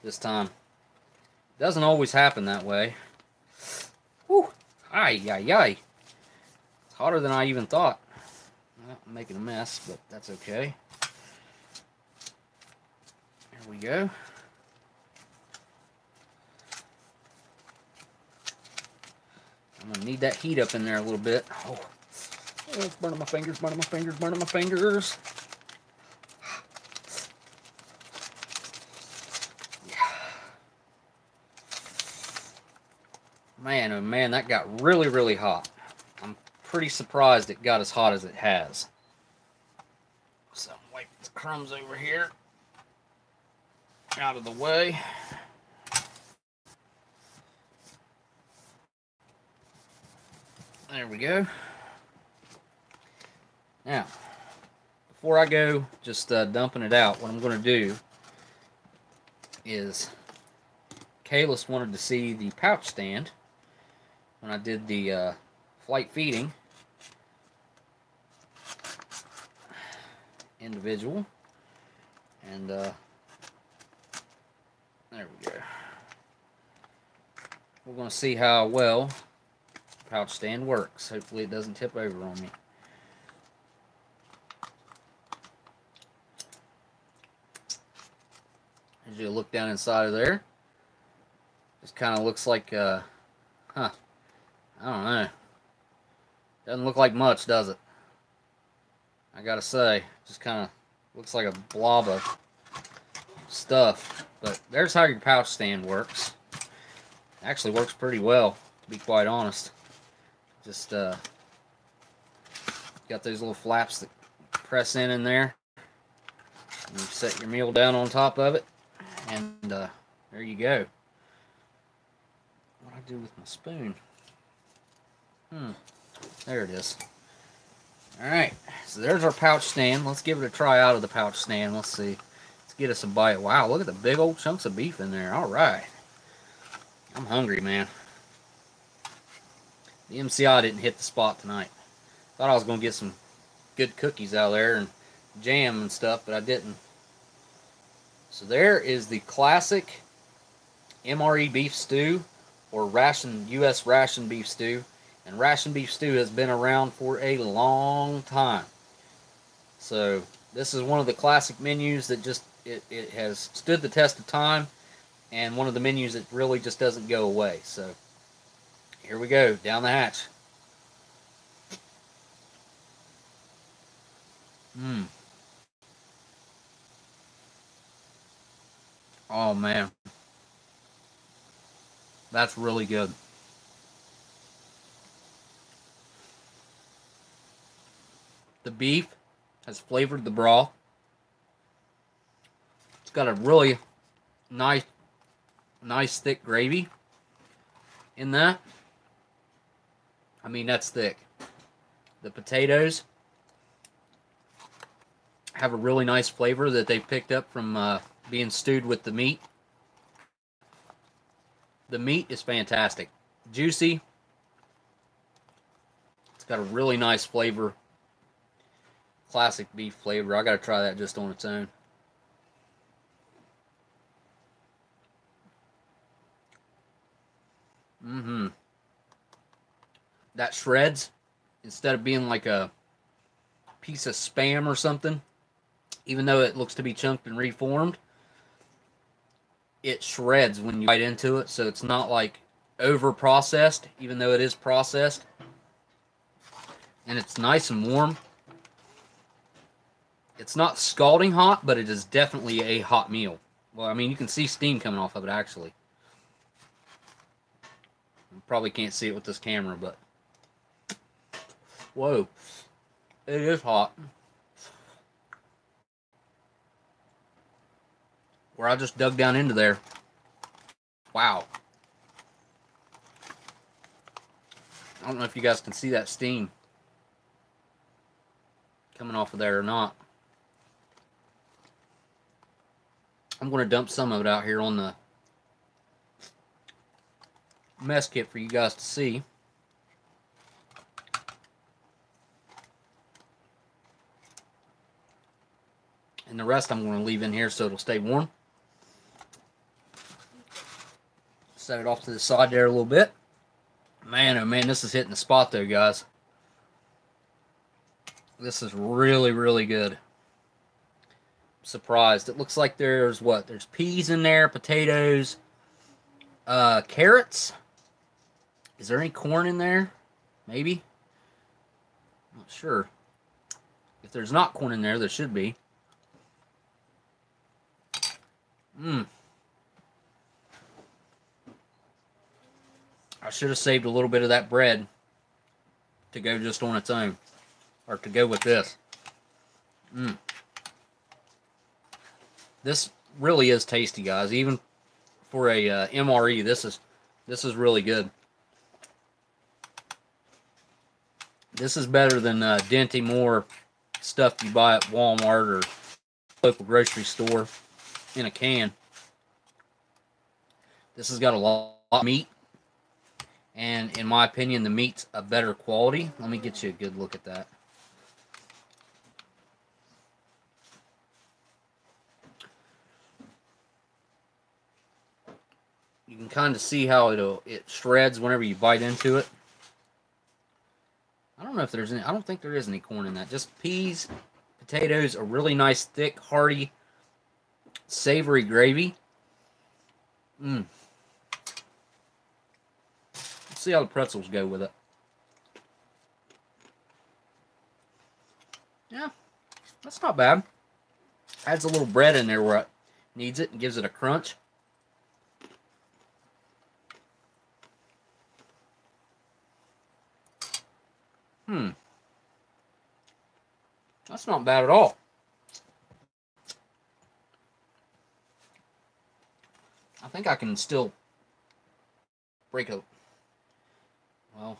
[SPEAKER 1] this time. Doesn't always happen that way. Whew. Ay, ay, ay. It's hotter than I even thought. Well, I'm making a mess, but that's okay. There we go. I'm going to need that heat up in there a little bit. Oh, it's burning my fingers, burning my fingers, burning my fingers. Man, oh man, that got really, really hot. I'm pretty surprised it got as hot as it has. So, wipe the crumbs over here out of the way. There we go. Now, before I go just dumping it out, what I'm going to do is, Kalis wanted to see the pouch stand when I did the flight feeding individual, and there we go. We're going to see how well the pouch stand works. Hopefully it doesn't tip over on me. As you look down inside of there, just kind of looks like I don't know. Doesn't look like much, does it? I gotta say, just kind of looks like a blob of stuff. But there's how your pouch stand works. Actually works pretty well, to be quite honest. Just got those little flaps that press in there. And you set your meal down on top of it, and there you go. What do I do with my spoon? There it is. Alright, so there's our pouch stand. Let's give it a try out of the pouch stand. Let's see. Let's get us a bite. Wow, look at the big old chunks of beef in there. Alright. I'm hungry, man. The MCI didn't hit the spot tonight. Thought I was going to get some good cookies out of there and jam and stuff, but I didn't. So there is the classic MRE beef stew, or U.S. ration beef stew. And ration beef stew has been around for a long time. So this is one of the classic menus that just, it has stood the test of time, and one of the menus that really just doesn't go away. So here we go, down the hatch. Oh man, that's really good. The beef has flavored the broth. It's got a really nice thick gravy in that. I mean, that's thick. The potatoes have a really nice flavor that they picked up from being stewed with the meat. The meat is fantastic. Juicy. It's got a really nice flavor. Classic beef flavor. I gotta try that just on its own. That shreds, instead of being like a piece of Spam or something, even though it looks to be chunked and reformed, it shreds when you bite into it, so it's not like over processed, even though it is processed. And it's nice and warm. It's not scalding hot, but it is definitely a hot meal. Well, I mean, you can see steam coming off of it, actually. You probably can't see it with this camera, but... Whoa. It is hot. Where I just dug down into there. Wow. I don't know if you guys can see that steam coming off of there or not. I'm going to dump some of it out here on the mess kit for you guys to see. And the rest I'm going to leave in here so it'll stay warm. Set it off to the side there a little bit. Man, oh man, this is hitting the spot though, guys. This is really, really good. Surprised. It looks like there's what? There's peas in there, potatoes, carrots. Is there any corn in there? Maybe. Not sure. If there's not corn in there, there should be. I should have saved a little bit of that bread to go just on its own, or to go with this. This really is tasty, guys. Even for a MRE, this is really good. This is better than Dinty Moore stuff you buy at Walmart or local grocery store in a can. This has got a lot of meat, and in my opinion, the meat's a better quality. Let me get you a good look at that. You can kind of see how it shreds whenever you bite into it. I don't know if there's any, I don't think there is any corn in that. Just peas, potatoes, a really nice, thick, hearty, savory gravy. Let's see how the pretzels go with it. Yeah, that's not bad. Adds a little bread in there where it needs it and gives it a crunch. That's not bad at all. I think I can still break a... Well...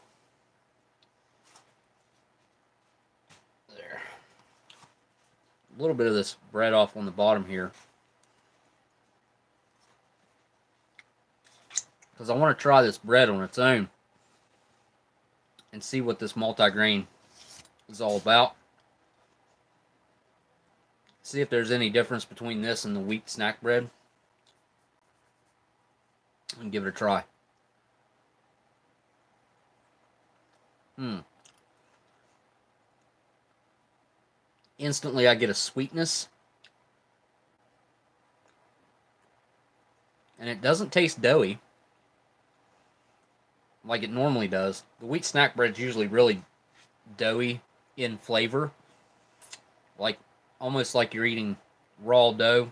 [SPEAKER 1] There. A little bit of this bread off on the bottom here. Because I want to try this bread on its own. And see what this multigrain is all about. See if there's any difference between this and the wheat snack bread. And give it a try. Instantly I get a sweetness. And it doesn't taste doughy like it normally does. The wheat snack bread's usually really doughy in flavor. Like almost like you're eating raw dough.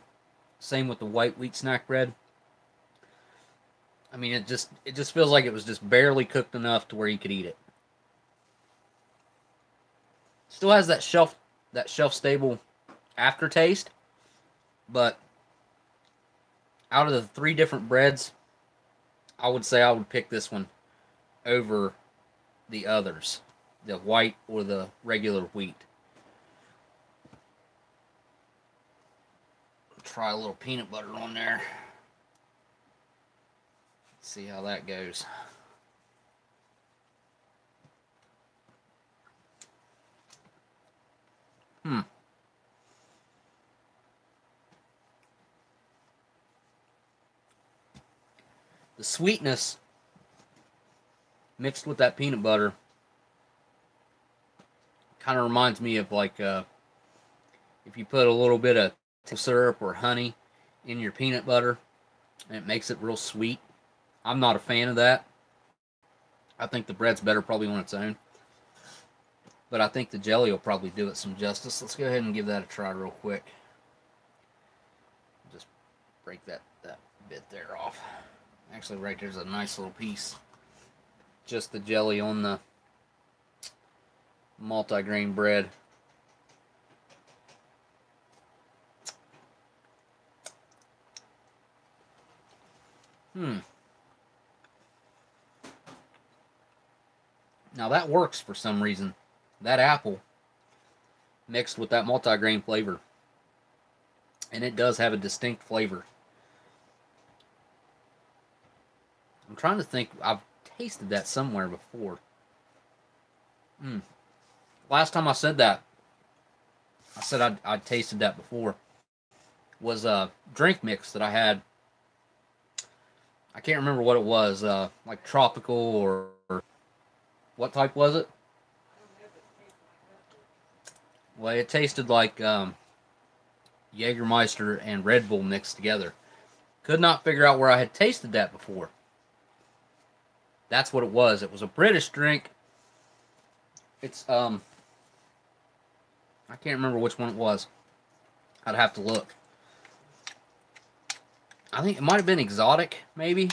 [SPEAKER 1] Same with the white wheat snack bread. I mean, it just feels like it was just barely cooked enough to where you could eat it. Still has that shelf stable aftertaste, but out of the 3 different breads, I would say I would pick this one over the others, the white or the regular wheat. Try a little peanut butter on there. See how that goes. The sweetness mixed with that peanut butter kind of reminds me of like if you put a little bit of syrup or honey in your peanut butter and it makes it real sweet. I'm not a fan of that. I think the bread's better probably on its own. But I think the jelly will probably do it some justice. Let's go ahead and give that a try real quick. Just break that bit there off. Actually, right there's a nice little piece. Just the jelly on the multigrain bread. Now that works for some reason. That apple mixed with that multigrain flavor. And it does have a distinct flavor. I'm trying to think. I've tasted that somewhere before. Last time I said that, I said I'd tasted that before, was a drink mix that I had. I can't remember what it was, like tropical or what type was it? Well, it tasted like Jägermeister and Red Bull mixed together. Could not figure out where I had tasted that before. That's what it was. It was a British drink. It's, I can't remember which one it was. I'd have to look. I think it might have been exotic, maybe.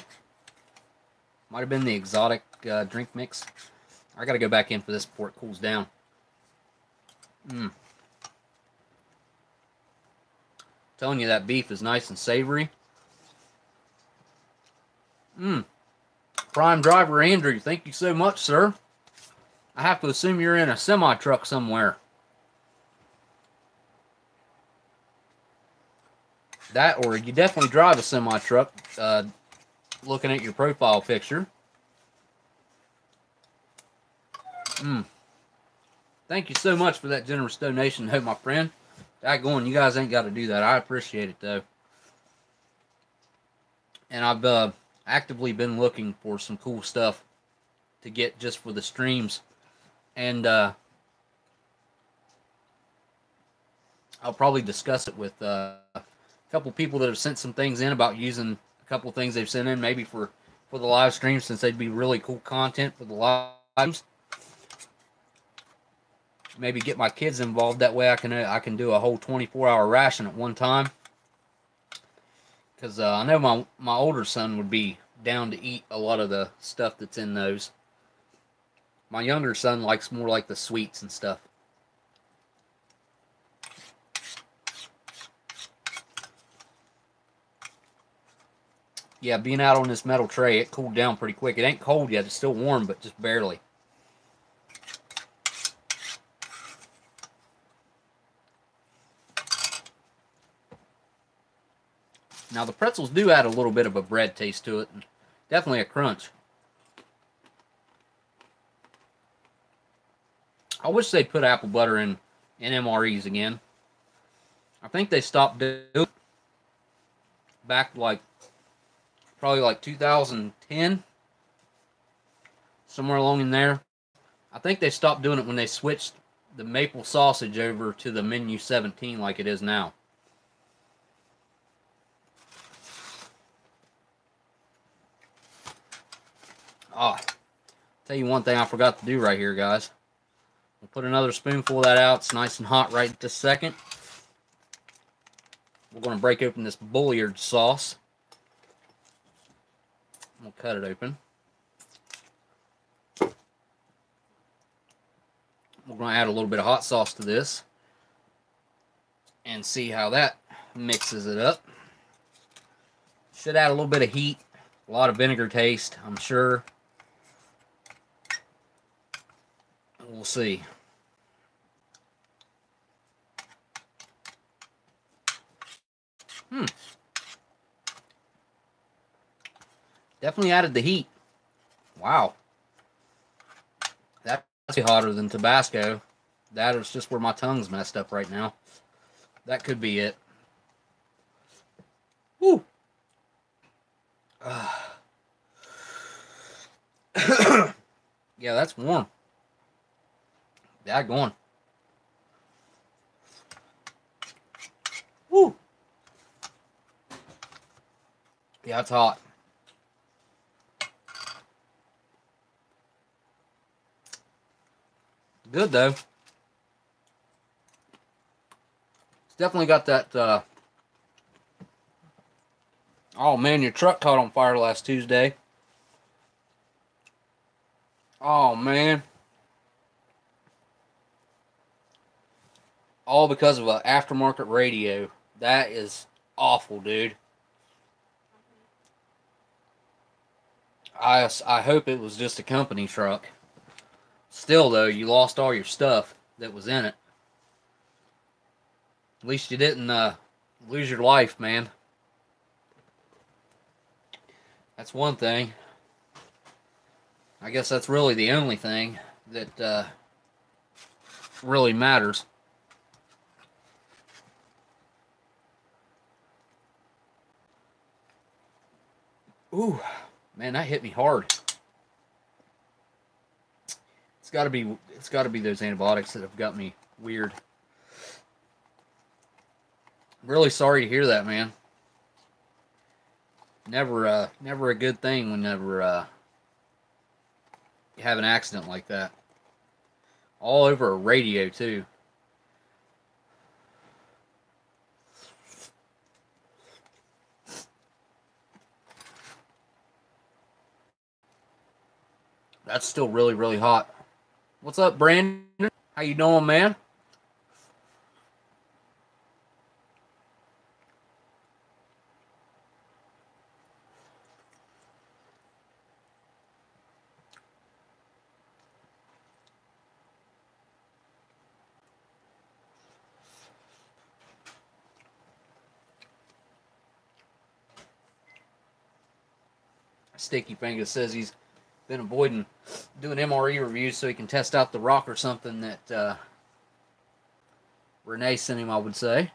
[SPEAKER 1] Might have been the exotic drink mix. I gotta go back in for this before it cools down. Telling you that beef is nice and savory. Prime driver Andrew, thank you so much, sir. I have to assume you're in a semi-truck somewhere. That, or you definitely drive a semi-truck, looking at your profile picture. Thank you so much for that generous donation, my friend. Daggone, you guys ain't got to do that. I appreciate it, though. And I've actively been looking for some cool stuff to get just for the streams. And I'll probably discuss it with a couple people that have sent some things in about using a couple things they've sent in, maybe for the live stream, since they'd be really cool content for the lives. maybe get my kids involved. That way I can do a whole 24-hour ration at one time. Because I know my older son would be down to eat a lot of the stuff that's in those. My younger son likes more like the sweets and stuff. Yeah, being out on this metal tray, it cooled down pretty quick. It ain't cold yet. It's still warm, but just barely. Now, the pretzels do add a little bit of a bread taste to it. And definitely a crunch. I wish they'd put apple butter in MREs again. I think they stopped doing it back probably like 2010. Somewhere along in there. I think they stopped doing it when they switched the maple sausage over to the menu 17 like it is now. Ah, tell you one thing I forgot to do right here, guys. We'll put another spoonful of that out. It's nice and hot right this second. We're going to break open this bouillard sauce. We'll cut it open. We're going to add a little bit of hot sauce to this and see how that mixes it up. Should add a little bit of heat, a lot of vinegar taste, I'm sure. We'll see. Definitely added the heat. Wow. That's hotter than Tabasco. That is just where my tongue's messed up right now. That could be it. Woo. Yeah, that's warm. Daggone. Woo. Yeah, it's hot. Good, though. It's definitely got that, Oh, man, your truck caught on fire last Tuesday. Oh, man. All because of an aftermarket radio. That is awful, dude. I hope it was just a company truck. Still, though, you lost all your stuff that was in it. At least you didn't lose your life, man. That's one thing. I guess that's really the only thing that really matters. Ooh, man, that hit me hard. It's got to be those antibiotics that have got me weird. Really sorry to hear that, man. Never a good thing whenever you have an accident like that. All over a radio, too. That's still really, really hot. What's up, Brandon? How you doing, man? Sticky Fingers says he's been avoiding doing MRE reviews so he can test out the rock or something that Renee sent him, I would say.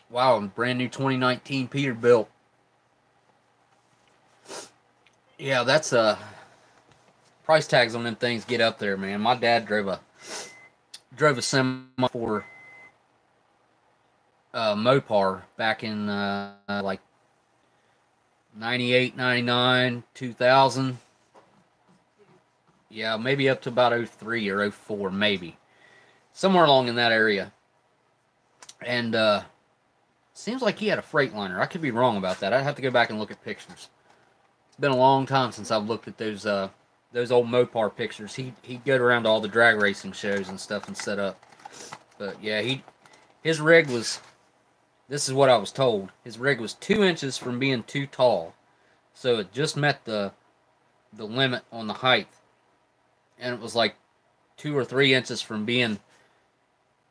[SPEAKER 1] Wow, brand new 2019 Peterbilt. Yeah, that's price tags on them things get up there, man. My dad drove a semi for Mopar back in like 98, 99, 2000. Yeah, maybe up to about 03 or 04, maybe. Somewhere along in that area. And seems like he had a Freightliner. I could be wrong about that. I'd have to go back and look at pictures. It's been a long time since I've looked at those old Mopar pictures. He'd go around to all the drag racing shows and stuff and set up. But yeah, his rig was, this is what I was told, his rig was 2 inches from being too tall. So it just met the limit on the height. And it was like 2 or 3 inches from being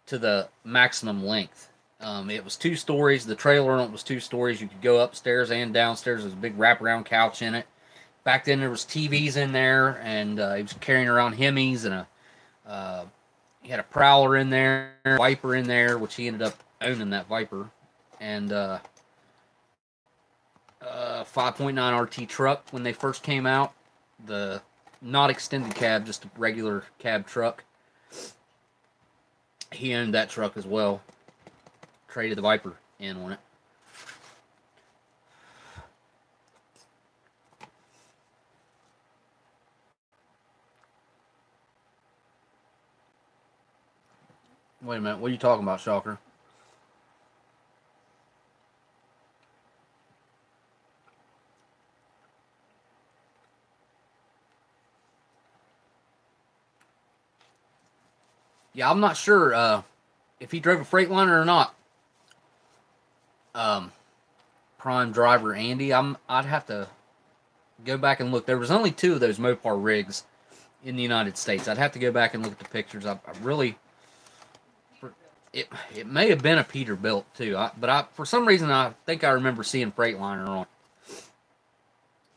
[SPEAKER 1] to the maximum length. It was 2 stories. The trailer on it was 2 stories. You could go upstairs and downstairs. There's a big wraparound couch in it. Back then there was TVs in there, and he was carrying around Hemis, and he had a Prowler in there, Viper in there, which he ended up owning that Viper, and 5.9 RT truck when they first came out. The not extended cab, just a regular cab truck. He owned that truck as well. Traded the Viper in on it. Wait a minute, what are you talking about, Shocker? Yeah, I'm not sure if he drove a Freightliner or not. Prime driver Andy, I'd have to go back and look. There was only 2 of those Mopar rigs in the United States. I'd have to go back and look at the pictures. I really, it may have been a Peterbilt too. But for some reason I think I remember seeing Freightliner on.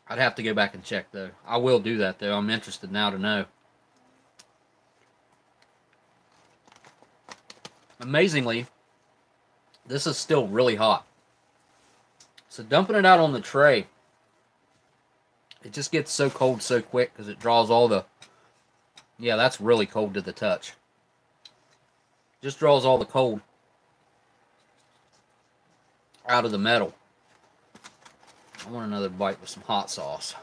[SPEAKER 1] I'd have to go back and check though. I will do that though. I'm interested now to know. Amazingly, this is still really hot. So dumping it out on the tray, it just gets so cold so quick because it draws all the... Yeah, that's really cold to the touch. Just draws all the cold out of the metal. I want another bite with some hot sauce.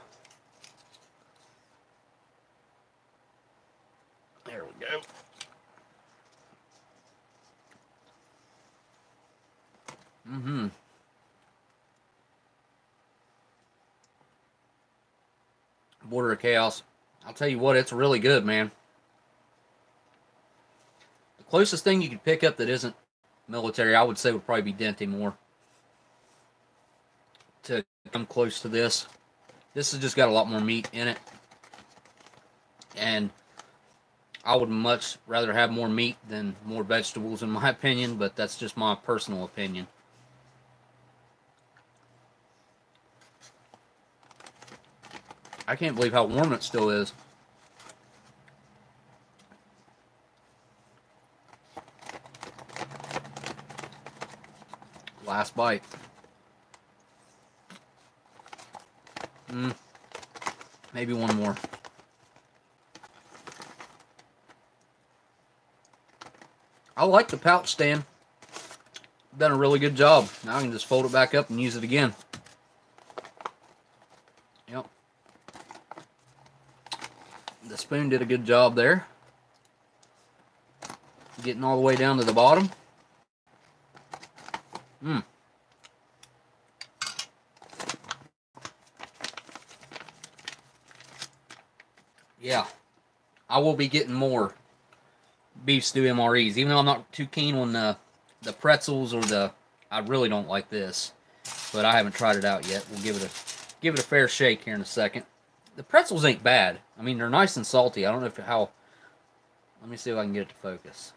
[SPEAKER 1] There we go. Mm-hmm. Border of Chaos. I'll tell you what, it's really good, man. The closest thing you could pick up that isn't military, I would say, would probably be Dente more. To come close to this. This has just got a lot more meat in it. And I would much rather have more meat than more vegetables, in my opinion, but that's just my personal opinion. I can't believe how warm it still is. Last bite. Maybe one more. I like the pouch stand. Done a really good job. Now I can just fold it back up and use it again. Yep. The spoon did a good job there. Getting all the way down to the bottom. Yeah. I will be getting more beef stew MREs. Even though I'm not too keen on the pretzels or the... I really don't like this. But I haven't tried it out yet. We'll give it a fair shake here in a second. The pretzels ain't bad. I mean, they're nice and salty. I don't know how... Let me see if I can get it to focus.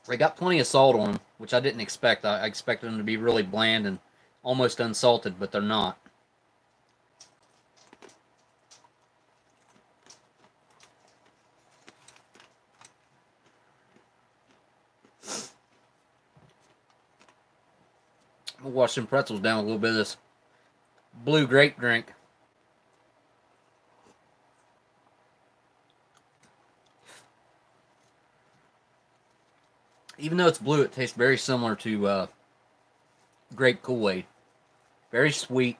[SPEAKER 1] They got plenty of salt on them, which I didn't expect. I expected them to be really bland and almost unsalted, but they're not. We'll wash some pretzels down with a little bit of this blue grape drink. Even though it's blue, it tastes very similar to grape Kool-Aid. Very sweet.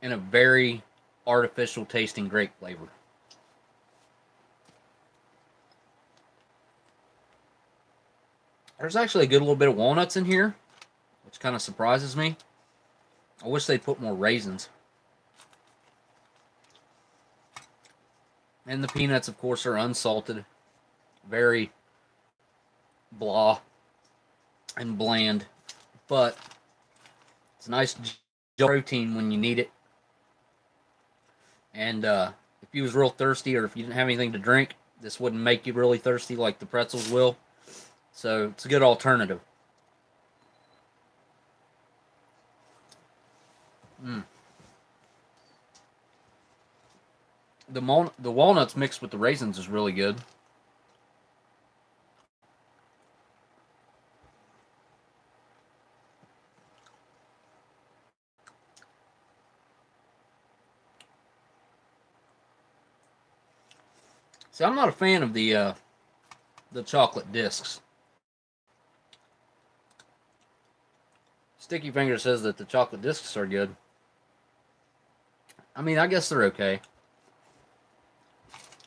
[SPEAKER 1] And a very artificial tasting grape flavor. There's actually a good little bit of walnuts in here, which kind of surprises me. I wish they'd put more raisins. And the peanuts, of course, are unsalted. Very blah and bland. But it's a nice protein when you need it. And if you was real thirsty or if you didn't have anything to drink, this wouldn't make you really thirsty like the pretzels will. So it's a good alternative. The walnuts mixed with the raisins is really good. See, I'm not a fan of the chocolate discs. Sticky Finger says that the chocolate discs are good. I mean, I guess they're okay.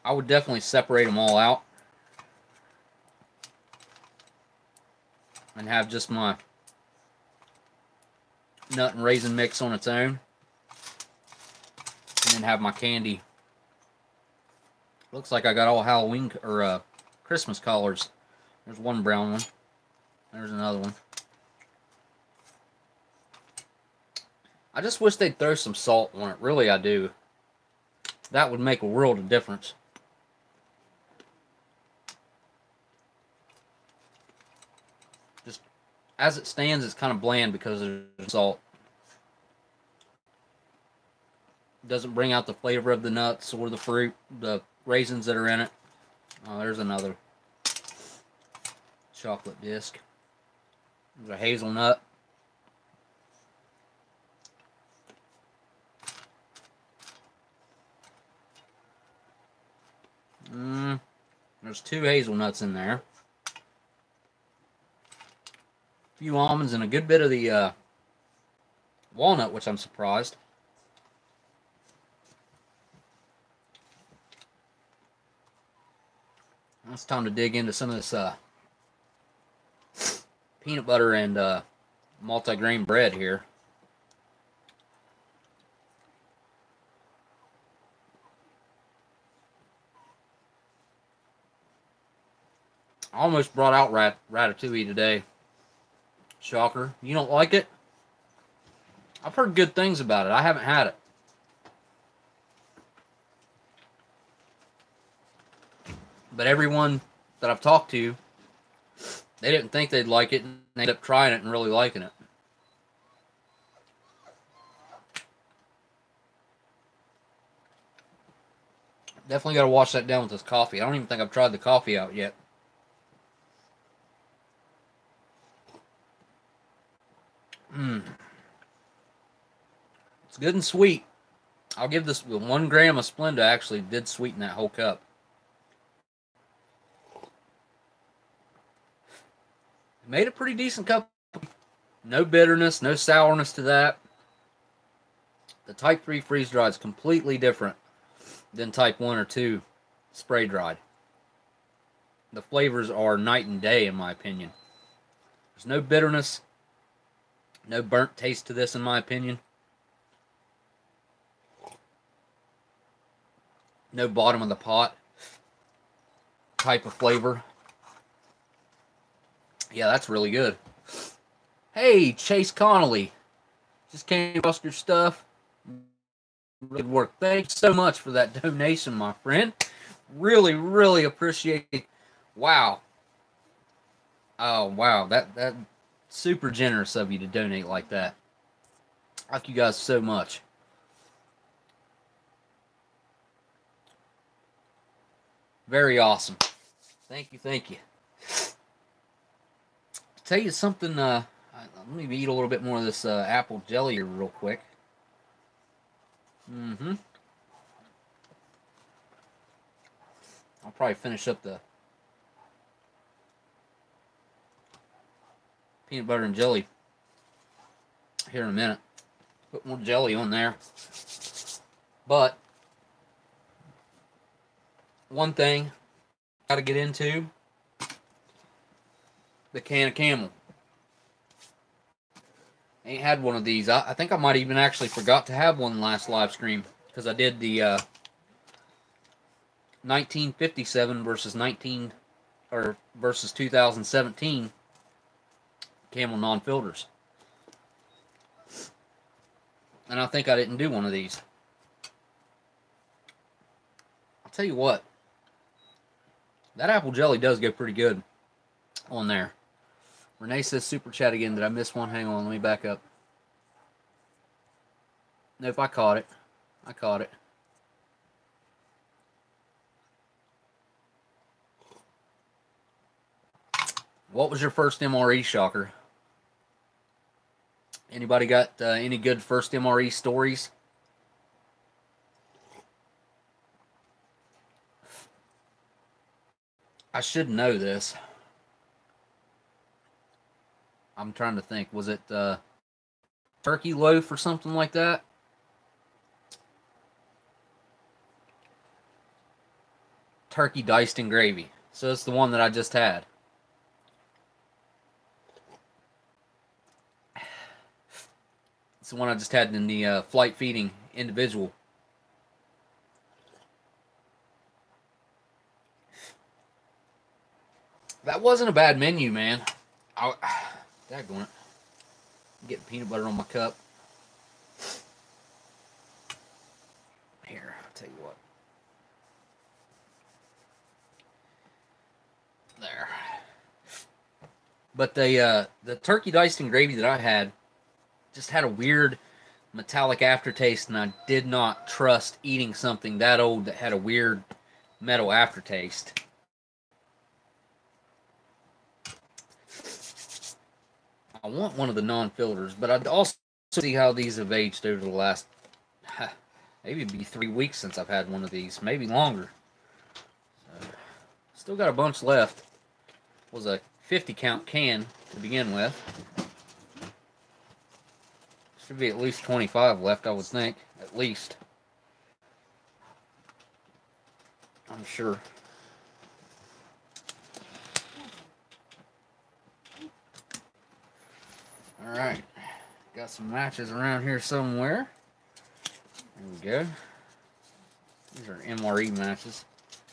[SPEAKER 1] I would definitely separate them all out and have just my nut and raisin mix on its own, and then have my candy. Looks like I got all Halloween or Christmas collars. There's one brown one. There's another one. I just wish they'd throw some salt on it. Really, I do. That would make a world of difference. Just as it stands, it's kind of bland because there's salt. It doesn't bring out the flavor of the nuts or the fruit, the raisins that are in it. Oh, there's another chocolate disc. There's a hazelnut. There's 2 hazelnuts in there. A few almonds and a good bit of the walnut, which I'm surprised. Now it's time to dig into some of this peanut butter and multigrain bread here. I almost brought out ratatouille today. Shocker. You don't like it? I've heard good things about it. I haven't had it. But everyone that I've talked to, they didn't think they'd like it, and they ended up trying it and really liking it. Definitely got to wash that down with this coffee. I don't even think I've tried the coffee out yet. It's good and sweet. I'll give this 1 gram of Splenda actually did sweeten that whole cup. Made a pretty decent cup. No bitterness, no sourness to that. The Type 3 freeze dried is completely different than Type 1 or 2 spray dried. The flavors are night and day in my opinion. There's no bitterness, no burnt taste to this in my opinion. No bottom of the pot type of flavor. Yeah, that's really good. Hey, Chase Connolly. Just came across your stuff. Good work. Thanks so much for that donation, my friend. Really, really appreciate it. Wow. Oh, wow. That super generous of you to donate like that. Thank you guys so much. Very awesome. Thank you, thank you. To tell you something, let me eat a little bit more of this apple jelly here real quick. I'll probably finish up the peanut butter and jelly here in a minute. Put more jelly on there. But one thing got to get into, the can of Camel. Ain't had one of these. I think I might even actually forgot to have one last live stream, because I did the 1957 versus 2017 Camel non-filters. And I think I didn't do one of these. I'll tell you what, that apple jelly does go pretty good on there. Renee says super chat again. Did I miss one? Hang on, let me back up. Nope, I caught it. I caught it. What was your first MRE, Shocker? Anybody got any good first MRE stories? I should know this. I'm trying to think. Was it turkey loaf or something like that? Turkey diced in gravy. So it's the one that I just had. It's the one I just had in the flight feeding individual. That wasn't a bad menu, man. Daggone it. I'm getting peanut butter on my cup. Here, I'll tell you what. There. But the turkey diced in gravy that I had just had a weird metallic aftertaste, and I did not trust eating something that old that had a weird metal aftertaste. I want one of the non-filters, but I'd also see how these have aged over the last, maybe it'd be 3 weeks since I've had one of these, maybe longer. So, still got a bunch left. Was a 50 count can to begin with. Should be at least 25 left, I would think, at least. I'm sure. Alright, got some matches around here somewhere. There we go. These are MRE matches.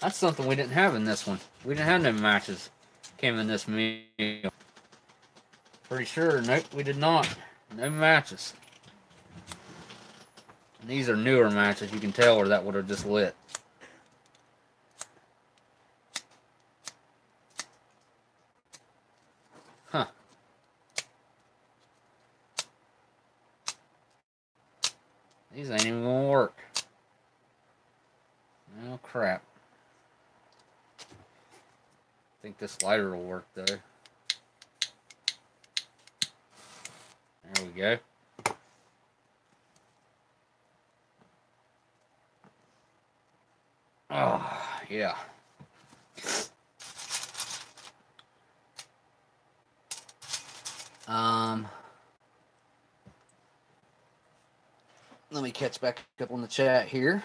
[SPEAKER 1] That's something we didn't have in this one. We didn't have no matches came in this meal. Pretty sure, nope, we did not. No matches. And these are newer matches, you can tell, or that would have just lit. Huh. These ain't even gonna work. Oh, crap. I think this lighter will work, though. There we go. Oh, yeah. Let me catch back up on the chat here.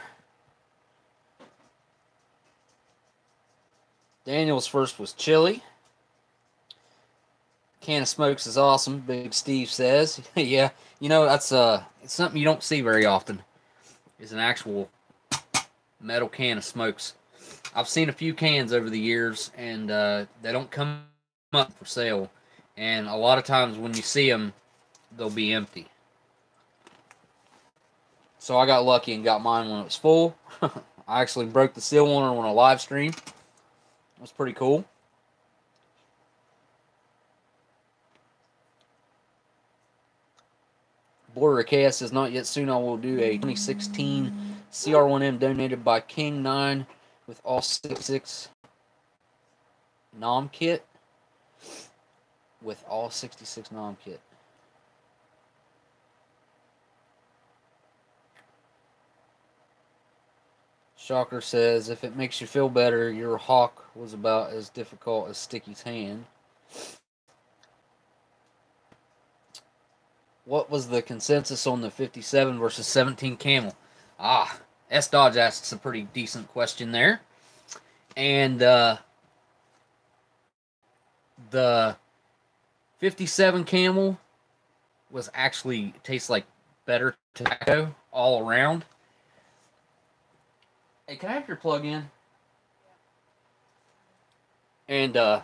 [SPEAKER 1] Daniel's first was chili. Can of smokes is awesome, Big Steve says. Yeah, you know, that's it's something you don't see very often. Is an actual metal can of smokes. I've seen a few cans over the years, and they don't come up for sale. And a lot of times when you see them, they'll be empty. So I got lucky and got mine when it was full. I actually broke the seal on it on a live stream. It was pretty cool. Border KS says, not yet, soon I will do a 2016 CR1M donated by King 9 with all 66 nom kit. With all 66 nom kit. Shocker says, if it makes you feel better, your hawk was about as difficult as Sticky's hand. what was the consensus on the 57 versus 17 camel? Ah, S Dodge asks a pretty decent question there. And the 57 camel was actually tastes like better tobacco all around. Hey, can I have your plug in? And the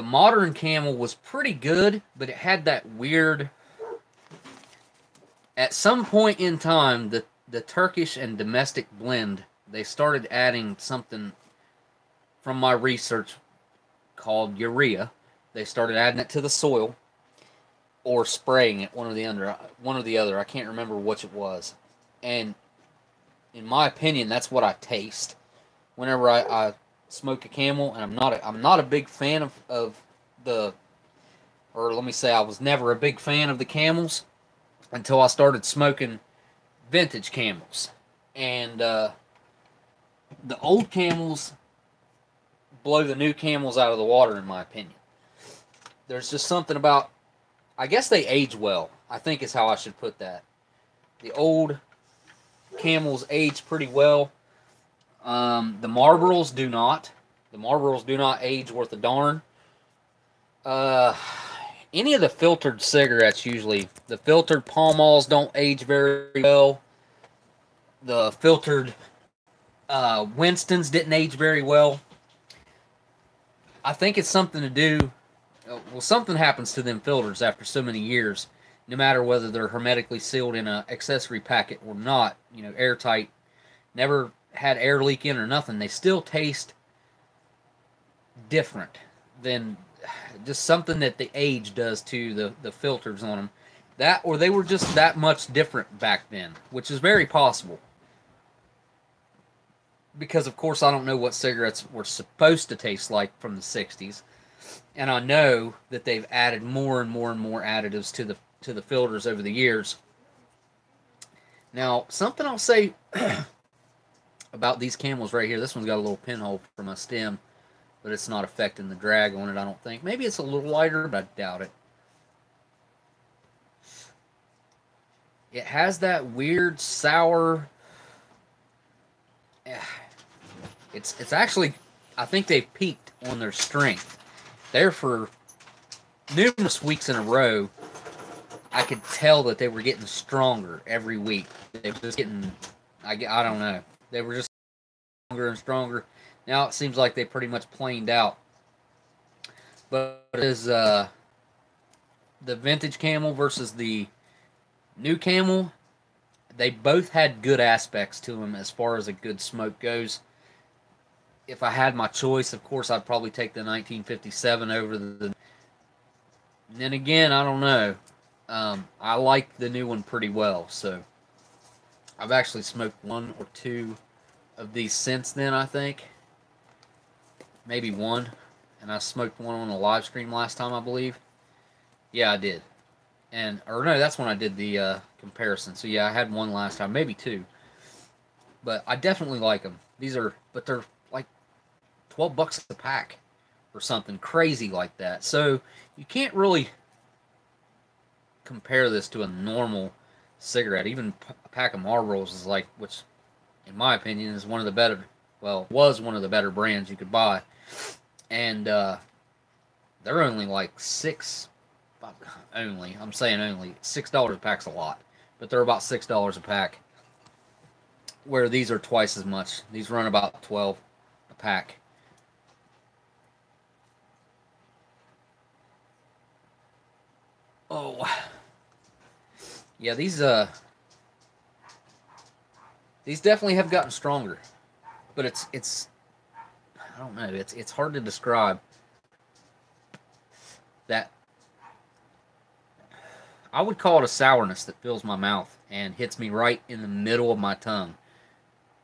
[SPEAKER 1] modern camel was pretty good, but it had that weird. At some point in time, the Turkish and domestic blend, they started adding something from my research called urea. They started adding it to the soil or spraying it, one or the other. I can't remember which it was. And in my opinion, that's what I taste whenever I smoke a camel. And I'm not a big fan of the, or let me say, I was never a big fan of the camels until I started smoking vintage camels. And the old camels blow the new camels out of the water, in my opinion. There's just something about, I guess they age well, I think is how I should put that. The old camels age pretty well. The Marlboros do not. The Marlboros do not age worth a darn. Any of the filtered cigarettes, usually. The filtered Pall Malls don't age very well. The filtered Winstons didn't age very well. I think it's something to do. Well, something happens to them filters after so many years, no matter whether they're hermetically sealed in an accessory packet or not, airtight, never had air leak in or nothing. They still taste different than just something that the age does to the filters on them. That, or they were just that much different back then, which is very possible. Because, of course, I don't know what cigarettes were supposed to taste like from the 60s. And I know that they've added more and more and more additives to the filters over the years. Now, something I'll say about these camels right here. This one's got a little pinhole for my stem, but it's not affecting the drag on it, I don't think. Maybe it's a little lighter, but I doubt it. It has that weird sour. It's actually, I think they've peaked on their strength. There for numerous weeks in a row, I could tell that they were getting stronger every week. They were just getting, I don't know. They were just stronger and stronger. Now it seems like they pretty much planed out. But as the vintage camel versus the new camel, they both had good aspects to them as far as a good smoke goes. If I had my choice, of course, I'd probably take the 1957 over the. And then again, I don't know. I like the new one pretty well, so I've actually smoked one or two of these since then, I think. Maybe one. And I smoked one on a live stream last time, I believe. Yeah, I did. Or no, that's when I did the comparison. So yeah, I had one last time, maybe two. But I definitely like them. But they're like $12 a pack or something crazy like that. So you can't really compare this to a normal cigarette. Even a pack of Marlboros is like, which in my opinion is one of the better, was one of the better brands you could buy. And they're only like I'm saying only, $6 a pack's a lot. But they're about $6 a pack. Where these are twice as much. These run about $12 a pack. Oh. Yeah, these definitely have gotten stronger. But it's I don't know, it's hard to describe. That I would call it a sourness that fills my mouth and hits me right in the middle of my tongue.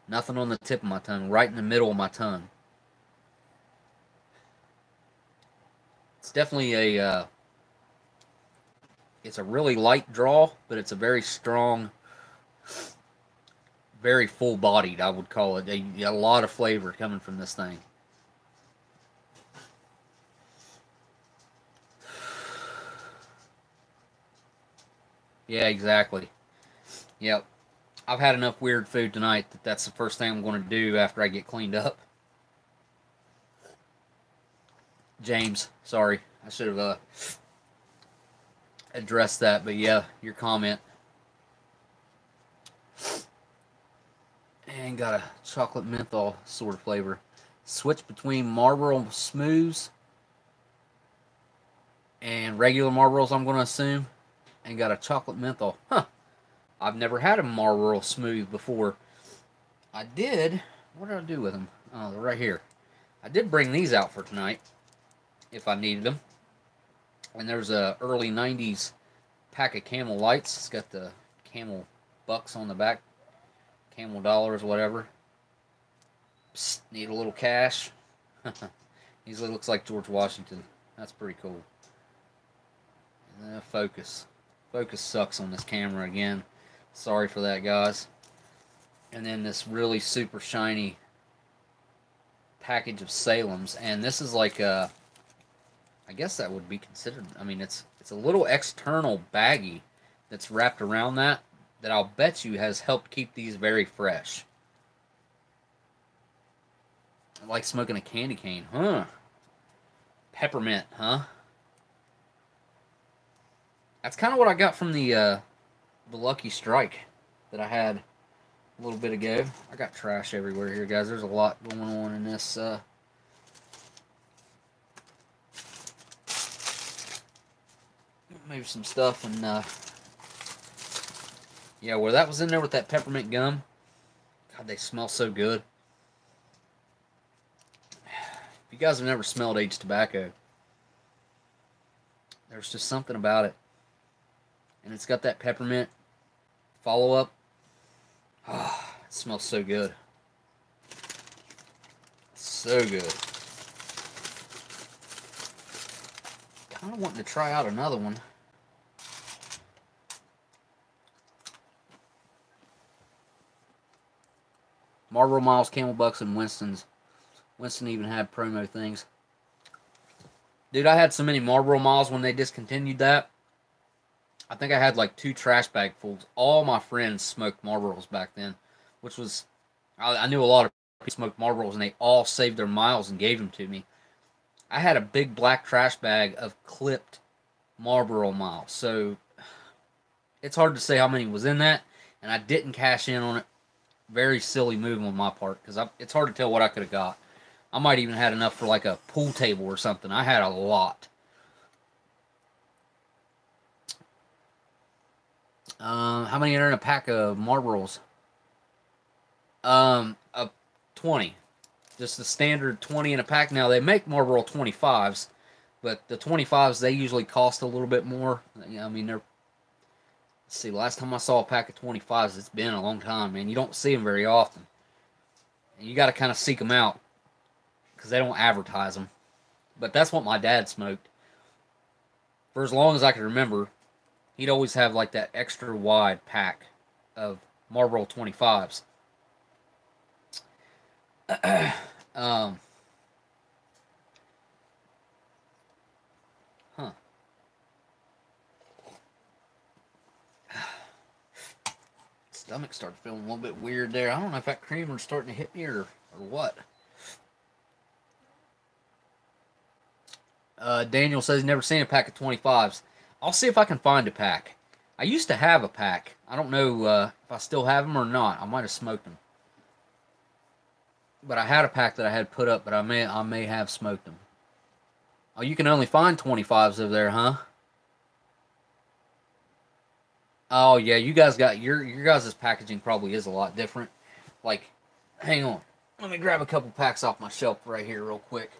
[SPEAKER 1] Nothing on the tip of my tongue, right in the middle of my tongue. It's definitely it's a really light draw, but it's a very strong, very full-bodied, I would call it. You got a lot of flavor coming from this thing. Yeah, exactly. Yep. I've had enough weird food tonight that that's the first thing I'm going to do after I get cleaned up. James, sorry. I should have addressed that, but yeah, your comment. And got a chocolate menthol sort of flavor. Switch between Marlboro Smooths and regular Marlboros, I'm going to assume. And got a chocolate menthol. Huh. I've never had a Marlboro Smooth before. I did. What did I do with them? Oh, they're right here. I did bring these out for tonight if I needed them. And there's a early 90s pack of Camel Lights. It's got the Camel bucks on the back. Camel dollars, whatever. Psst, need a little cash. Easily looks like George Washington. That's pretty cool. Focus. Focus sucks on this camera again. Sorry for that, guys. And then this really super shiny package of Salem's. And this is like a... I guess that would be considered... I mean, it's a little external baggie that's wrapped around that I'll bet you has helped keep these very fresh. I like smoking a candy cane. Huh. Peppermint, huh? That's kind of what I got from the Lucky Strike that I had a little bit ago. I got trash everywhere here, guys. There's a lot going on in this. Move some stuff and yeah, where that was in there with that peppermint gum. God, they smell so good. If you guys have never smelled aged tobacco, there's just something about it. And it's got that peppermint follow-up. Oh, it smells so good. So good. Kind of wanting to try out another one. Marlboro Miles, Camel Bucks, and Winston's. Winston even had promo things. Dude, I had so many Marlboro Miles when they discontinued that. I think I had like 2 trash bag fulls. All my friends smoked Marlboros back then, which was... I knew a lot of people smoked Marlboros, and they all saved their miles and gave them to me. I had a big black trash bag of clipped Marlboro Miles, so it's hard to say how many was in that, and I didn't cash in on it. Very silly move on my part, because it's hard to tell what I could have got. I might even had enough for like a pool table or something. I had a lot. How many are in a pack of Marlboros? A 20. Just the standard 20 in a pack. Now, they make Marlboro 25s, but the 25s, they usually cost a little bit more. I mean, they're... Let's see, last time I saw a pack of 25s, it's been a long time, man. You don't see them very often. And you got to kind of seek them out, because they don't advertise them. But that's what my dad smoked. For as long as I can remember, he'd always have like that extra wide pack of Marlboro 25s. Huh. Stomach started feeling a little bit weird there. I don't know if that creamer's starting to hit me or what. Daniel says he's never seen a pack of 25s. I'll see if I can find a pack. I used to have a pack. I don't know if I still have them or not. I might have smoked them. But I had a pack that I had put up, but I may have smoked them. Oh, you can only find 25s over there, huh? Oh, yeah, you guys got... Your guys' packaging probably is a lot different. Like, hang on. Let me grab a couple packs off my shelf right here real quick.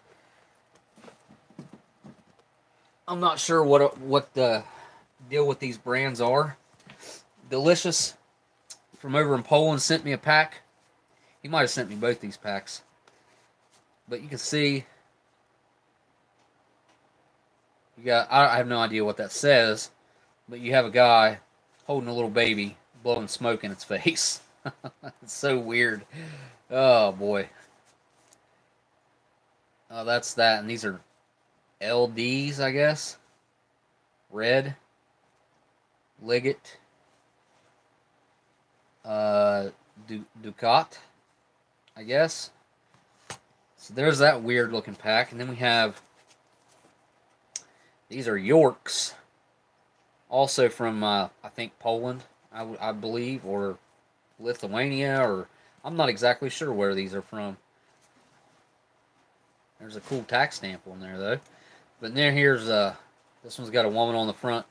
[SPEAKER 1] I'm not sure what the deal with these brands are. Delicious from over in Poland sent me a pack. He might have sent me both these packs. But you can see... You got... I have no idea what that says. But you have a guy holding a little baby, blowing smoke in its face. It's so weird. Oh, boy. Oh, that's that. And these are LDs, I guess. Red. Liggett, Ducat, I guess. So there's that weird looking pack. And then we have, these are Yorks, also from, I think, Poland, I believe, or Lithuania, or I'm not exactly sure where these are from. There's a cool tax stamp on there, though. But then here's, this one's got a woman on the front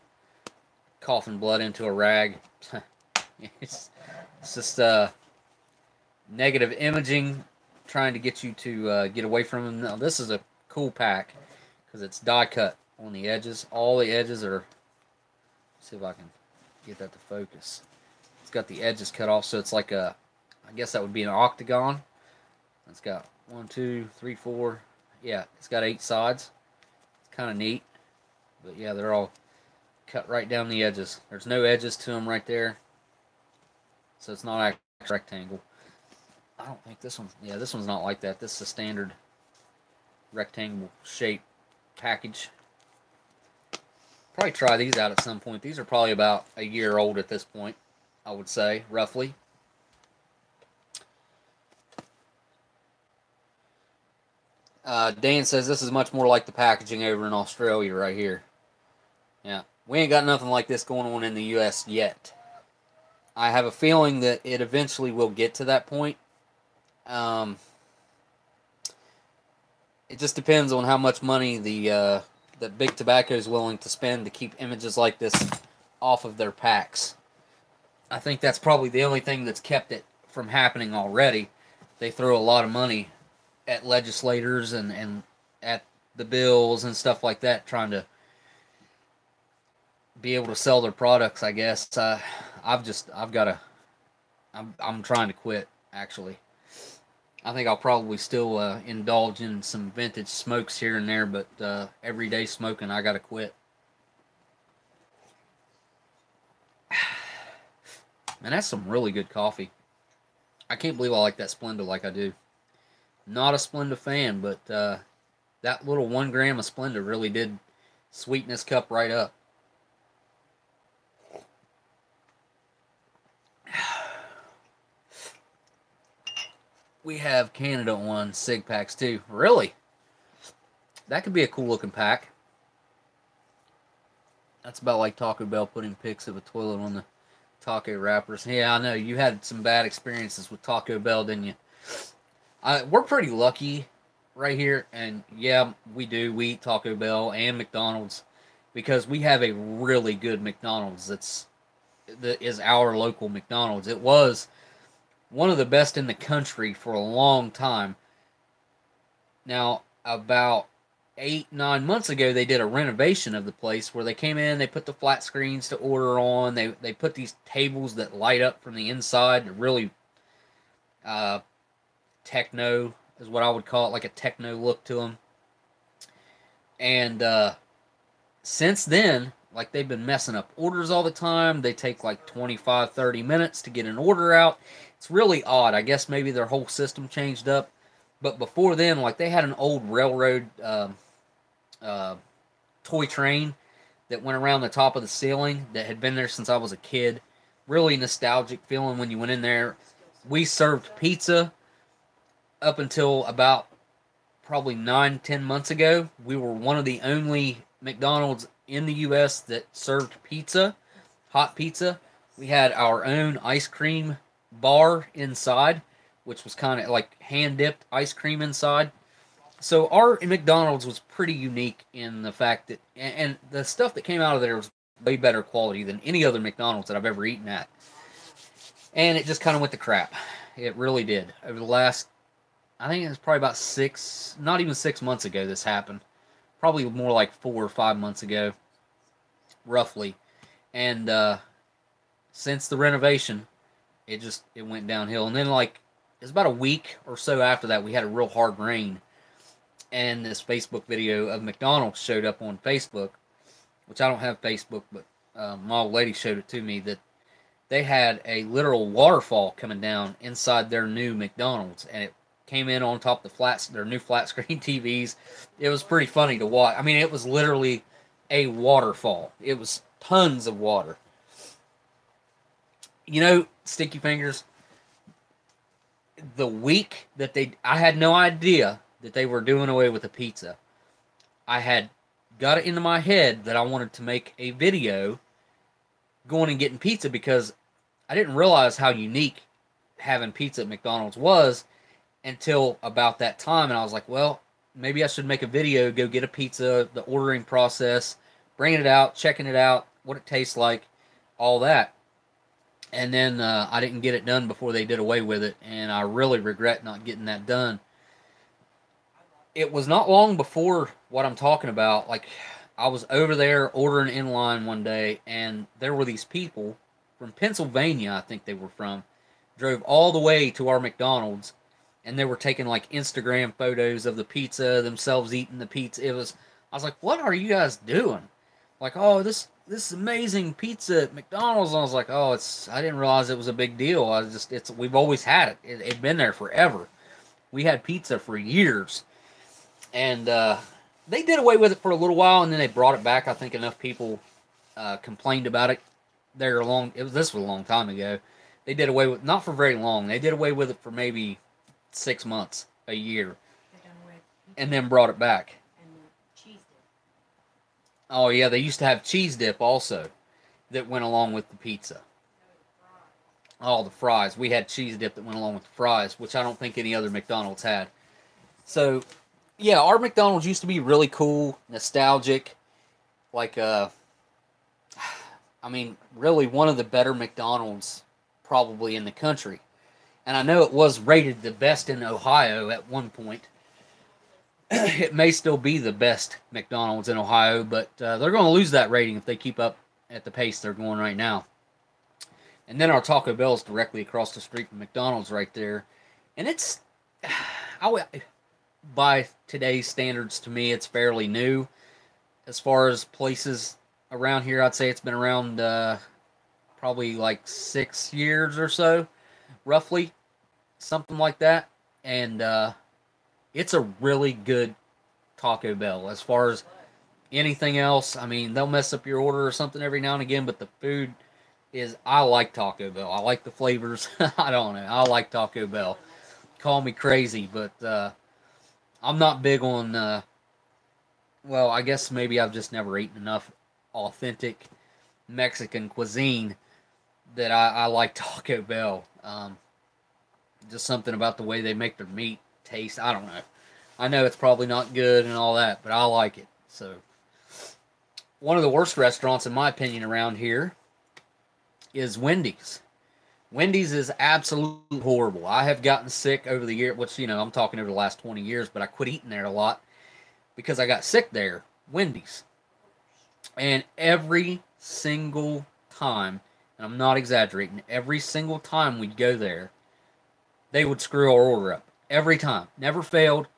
[SPEAKER 1] coughing blood into a rag. it's just negative imaging, trying to get you to get away from them. Now, this is a cool pack because it's die cut on the edges. All the edges are, let's see if I can get that to focus. It's got the edges cut off, so it's like a, I guess that would be an octagon. It's got 1, 2, 3, 4. Yeah, it's got 8 sides. It's kind of neat. But yeah, they're all cut right down the edges. There's no edges to them right there. So it's not a rectangle. I don't think this one, yeah, this one's not like that. This is a standard rectangle shape package. Probably try these out at some point. These are probably about a year old at this point, I would say, roughly. Dan says this is much more like the packaging over in Australia right here. Yeah, we ain't got nothing like this going on in the U.S. yet. I have a feeling that it eventually will get to that point. It just depends on how much money that Big Tobacco is willing to spend to keep images like this off of their packs. I think that's probably the only thing that's kept it from happening already. They throw a lot of money at legislators and at the bills and stuff like that, trying to be able to sell their products, I guess. I'm trying to quit, actually. I think I'll probably still indulge in some vintage smokes here and there, but everyday smoking, I gotta quit. Man, that's some really good coffee. I can't believe I like that Splenda like I do. Not a Splenda fan, but that little 1 gram of Splenda really did sweeten this cup right up. We have Canada on Sig packs too. Really? That could be a cool looking pack. That's about like Taco Bell putting pics of a toilet on the taco wrappers. Yeah, I know. You had some bad experiences with Taco Bell, didn't you? We're pretty lucky right here. And yeah, we do. We eat Taco Bell and McDonald's because we have a really good McDonald's that is our local McDonald's. It was one of the best in the country for a long time. Now, about 8-9 months ago, they did a renovation of the place where they came in, they put the flat screens to order on, they put these tables that light up from the inside, really techno is what I would call it, like a techno look to them. And since then, like, they've been messing up orders all the time. They take like 25-30 minutes to get an order out. It's really odd. I guess maybe their whole system changed up. But before then, like, they had an old railroad toy train that went around the top of the ceiling that had been there since I was a kid. Really nostalgic feeling when you went in there. We served pizza up until about probably 9-10 months ago. We were one of the only McDonald's in the U.S. that served pizza, hot pizza. We had our own ice cream bar inside, which was kind of like hand-dipped ice cream inside. So our McDonald's was pretty unique in the fact that, and the stuff that came out of there was way better quality than any other McDonald's that I've ever eaten at. And it just kind of went to crap. It really did. Over the last, I think it was probably about not even 6 months ago this happened. Probably more like 4 or 5 months ago, roughly. And since the renovation, it went downhill. And then, like, it was about a week or so after that, we had a real hard rain. And this Facebook video of McDonald's showed up on Facebook, which I don't have Facebook, but my old lady showed it to me, that they had a literal waterfall coming down inside their new McDonald's, and it came in on top of their new flat screen TVs. It was pretty funny to watch. I mean, it was literally a waterfall. It was tons of water. You know, Sticky Fingers, the week that I had no idea that they were doing away with the pizza. I had got it into my head that I wanted to make a video going and getting pizza because I didn't realize how unique having pizza at McDonald's was until about that time. And I was like, well, maybe I should make a video, go get a pizza, the ordering process, bringing it out, checking it out, what it tastes like, all that. And then I didn't get it done before they did away with it, and I really regret not getting that done. It was not long before what I'm talking about. Like, I was over there ordering in line one day, and there were these people from Pennsylvania, I think they were from, drove all the way to our McDonald's, and they were taking like Instagram photos of the pizza, themselves eating the pizza. I was like, what are you guys doing? Like, oh, this is amazing pizza at McDonald's. And I was like, oh, I didn't realize it was a big deal. We've always had it. It'd been there forever. We had pizza for years. And they did away with it for a little while, and then they brought it back. I think enough people complained about it. This was a long time ago. They did away with, not for very long. They did away with it for maybe 6 months, a year, and then brought it back. Oh, yeah, they used to have cheese dip also that went along with the pizza. Oh, the fries. We had cheese dip that went along with the fries, which I don't think any other McDonald's had. So, yeah, our McDonald's used to be really cool, nostalgic. Like, I mean, really one of the better McDonald's probably in the country. And I know it was rated the best in Ohio at one point. It may still be the best McDonald's in Ohio, but they're going to lose that rating if they keep up at the pace they're going right now. And then our Taco Bell is directly across the street from McDonald's right there. And it's, by today's standards, to me, it's fairly new. As far as places around here, I'd say it's been around probably like 6 years or so, roughly, something like that. And it's a really good Taco Bell. As far as anything else, I mean, they'll mess up your order or something every now and again, but the food is, I like Taco Bell. I like the flavors. I don't know. I like Taco Bell. Call me crazy, but I'm not big on, well, I guess maybe I've just never eaten enough authentic Mexican cuisine that I like Taco Bell. Just something about the way they make their meat taste. I don't know. I know it's probably not good and all that, but I like it. So, one of the worst restaurants, in my opinion, around here is Wendy's. Wendy's is absolutely horrible. I have gotten sick over the year, which, you know, I'm talking over the last 20 years, but I quit eating there a lot because I got sick there. Wendy's. And every single time, and I'm not exaggerating, every single time we'd go there, they would screw our order up. Every time. Never failed.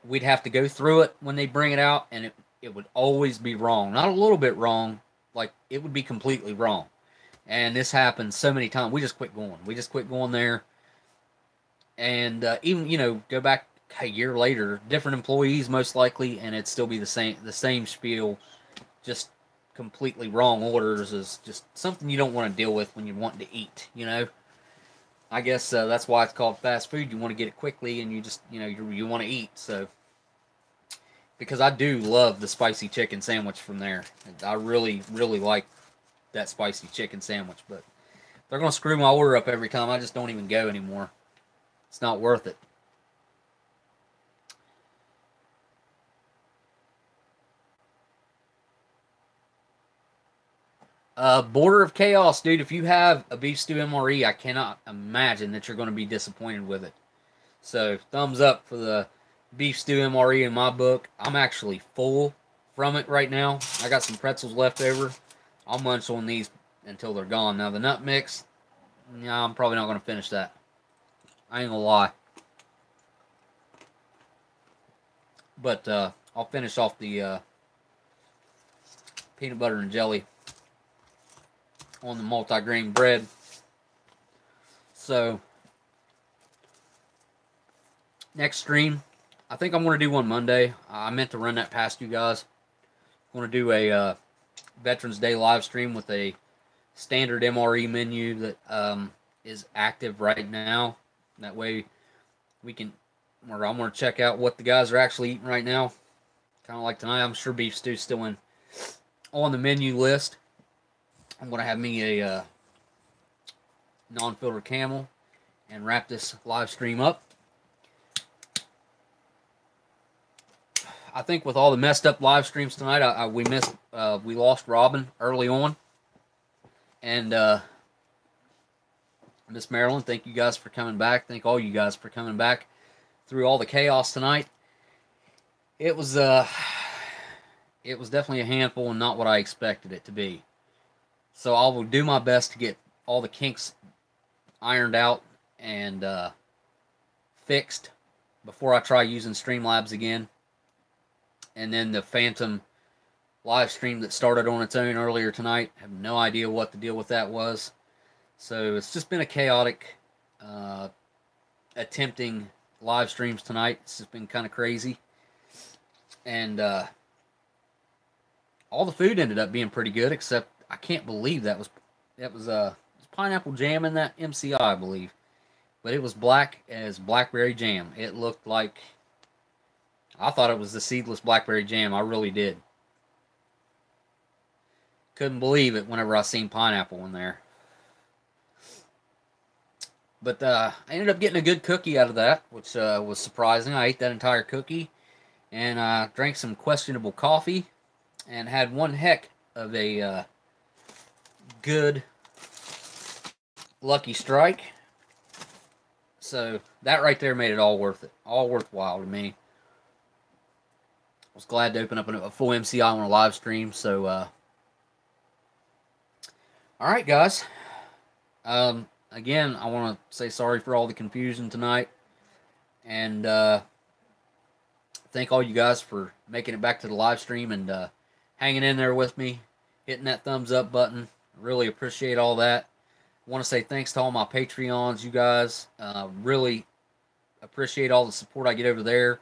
[SPEAKER 1] We'd have to go through it when they bring it out, and it would always be wrong. Not a little bit wrong. Like, it would be completely wrong. And this happened so many times. We just quit going. We just quit going there. And even, you know, go back a year later, different employees most likely, and it'd still be the same spiel. Just completely wrong orders is just something you don't want to deal with when you're wanting to eat, you know? I guess that's why it's called fast food. You want to get it quickly, and you just, you know, you want to eat. So, because I do love the spicy chicken sandwich from there. I really, really like that spicy chicken sandwich. But they're going to screw my order up every time. I just don't even go anymore. It's not worth it. Border of Chaos, dude. If you have a beef stew MRE, I cannot imagine that you're going to be disappointed with it. So, thumbs up for the beef stew MRE in my book. I'm actually full from it right now. I got some pretzels left over. I'll munch on these until they're gone. Now, the nut mix, yeah, I'm probably not going to finish that. I ain't going to lie. But I'll finish off the peanut butter and jelly on the multi-grain bread. So, next stream, I think I'm going to do one Monday. I meant to run that past you guys. I'm going to do a Veterans Day live stream with a standard MRE menu that is active right now. That way we can, I'm going to check out what the guys are actually eating right now. Kind of like tonight, I'm sure beef stew's still on the menu list. I'm going to have me a non-filtered camel and wrap this live stream up. I think with all the messed up live streams tonight, we lost Robin early on. And Miss Marilyn, thank you guys for coming back. Thank all you guys for coming back through all the chaos tonight. It was definitely a handful and not what I expected it to be. So I will do my best to get all the kinks ironed out and fixed before I try using Streamlabs again. And then the Phantom live stream that started on its own earlier tonight, I have no idea what the deal with that was. So it's just been a chaotic attempting live streams tonight. It's just been kind of crazy. And all the food ended up being pretty good, except I can't believe that was pineapple jam in that MCI, I believe. But it was black as blackberry jam. It looked like, I thought it was the seedless blackberry jam. I really did. Couldn't believe it whenever I seen pineapple in there. But I ended up getting a good cookie out of that, which was surprising. I ate that entire cookie, and I drank some questionable coffee, and had one heck of a good Lucky Strike. So that right there made it all worth it, all worthwhile to me. I was glad to open up a full MCI on a live stream. So, all right, guys. Again, I want to say sorry for all the confusion tonight, and thank all you guys for making it back to the live stream and hanging in there with me, hitting that thumbs up button. Really appreciate all that. I want to say thanks to all my Patreons, you guys. Really appreciate all the support I get over there.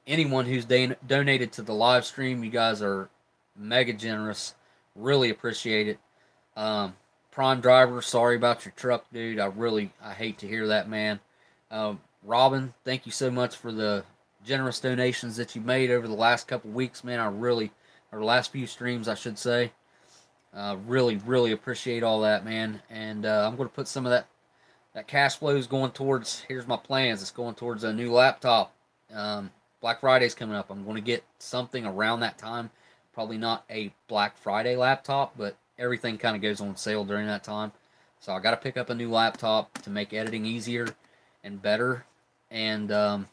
[SPEAKER 1] Anyone who's donated to the live stream, you guys are mega generous. Really appreciate it. Prime Driver, sorry about your truck, dude. I hate to hear that, man. Robin, thank you so much for the generous donations that you made over the last couple weeks, man. Or the last few streams, I should say. Really appreciate all that, man. And I'm going to put some of that cash flow is going towards, here's my plans. It's going towards a new laptop. Black Friday's coming up. I'm going to get something around that time. Probably not a Black Friday laptop, but everything kind of goes on sale during that time. So I got to pick up a new laptop to make editing easier and better. And I'm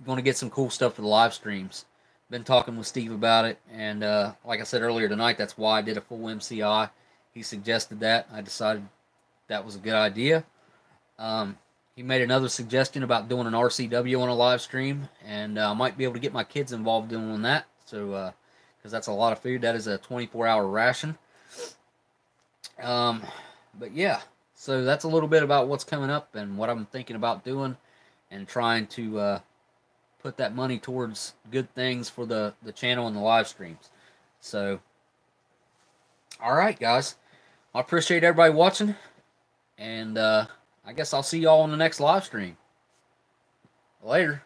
[SPEAKER 1] going to get some cool stuff for the live streams. Been talking with Steve about it. And like I said earlier tonight, that's why I did a full MCI. He suggested that. I decided that was a good idea. He made another suggestion about doing an RCW on a live stream, and I might be able to get my kids involved in that. So, because that's a lot of food. That is a 24-hour ration. But yeah, so that's a little bit about what's coming up and what I'm thinking about doing, and trying to put that money towards good things for the channel and the live streams. So, all right, guys. I appreciate everybody watching, and I guess I'll see y'all on the next live stream. Later.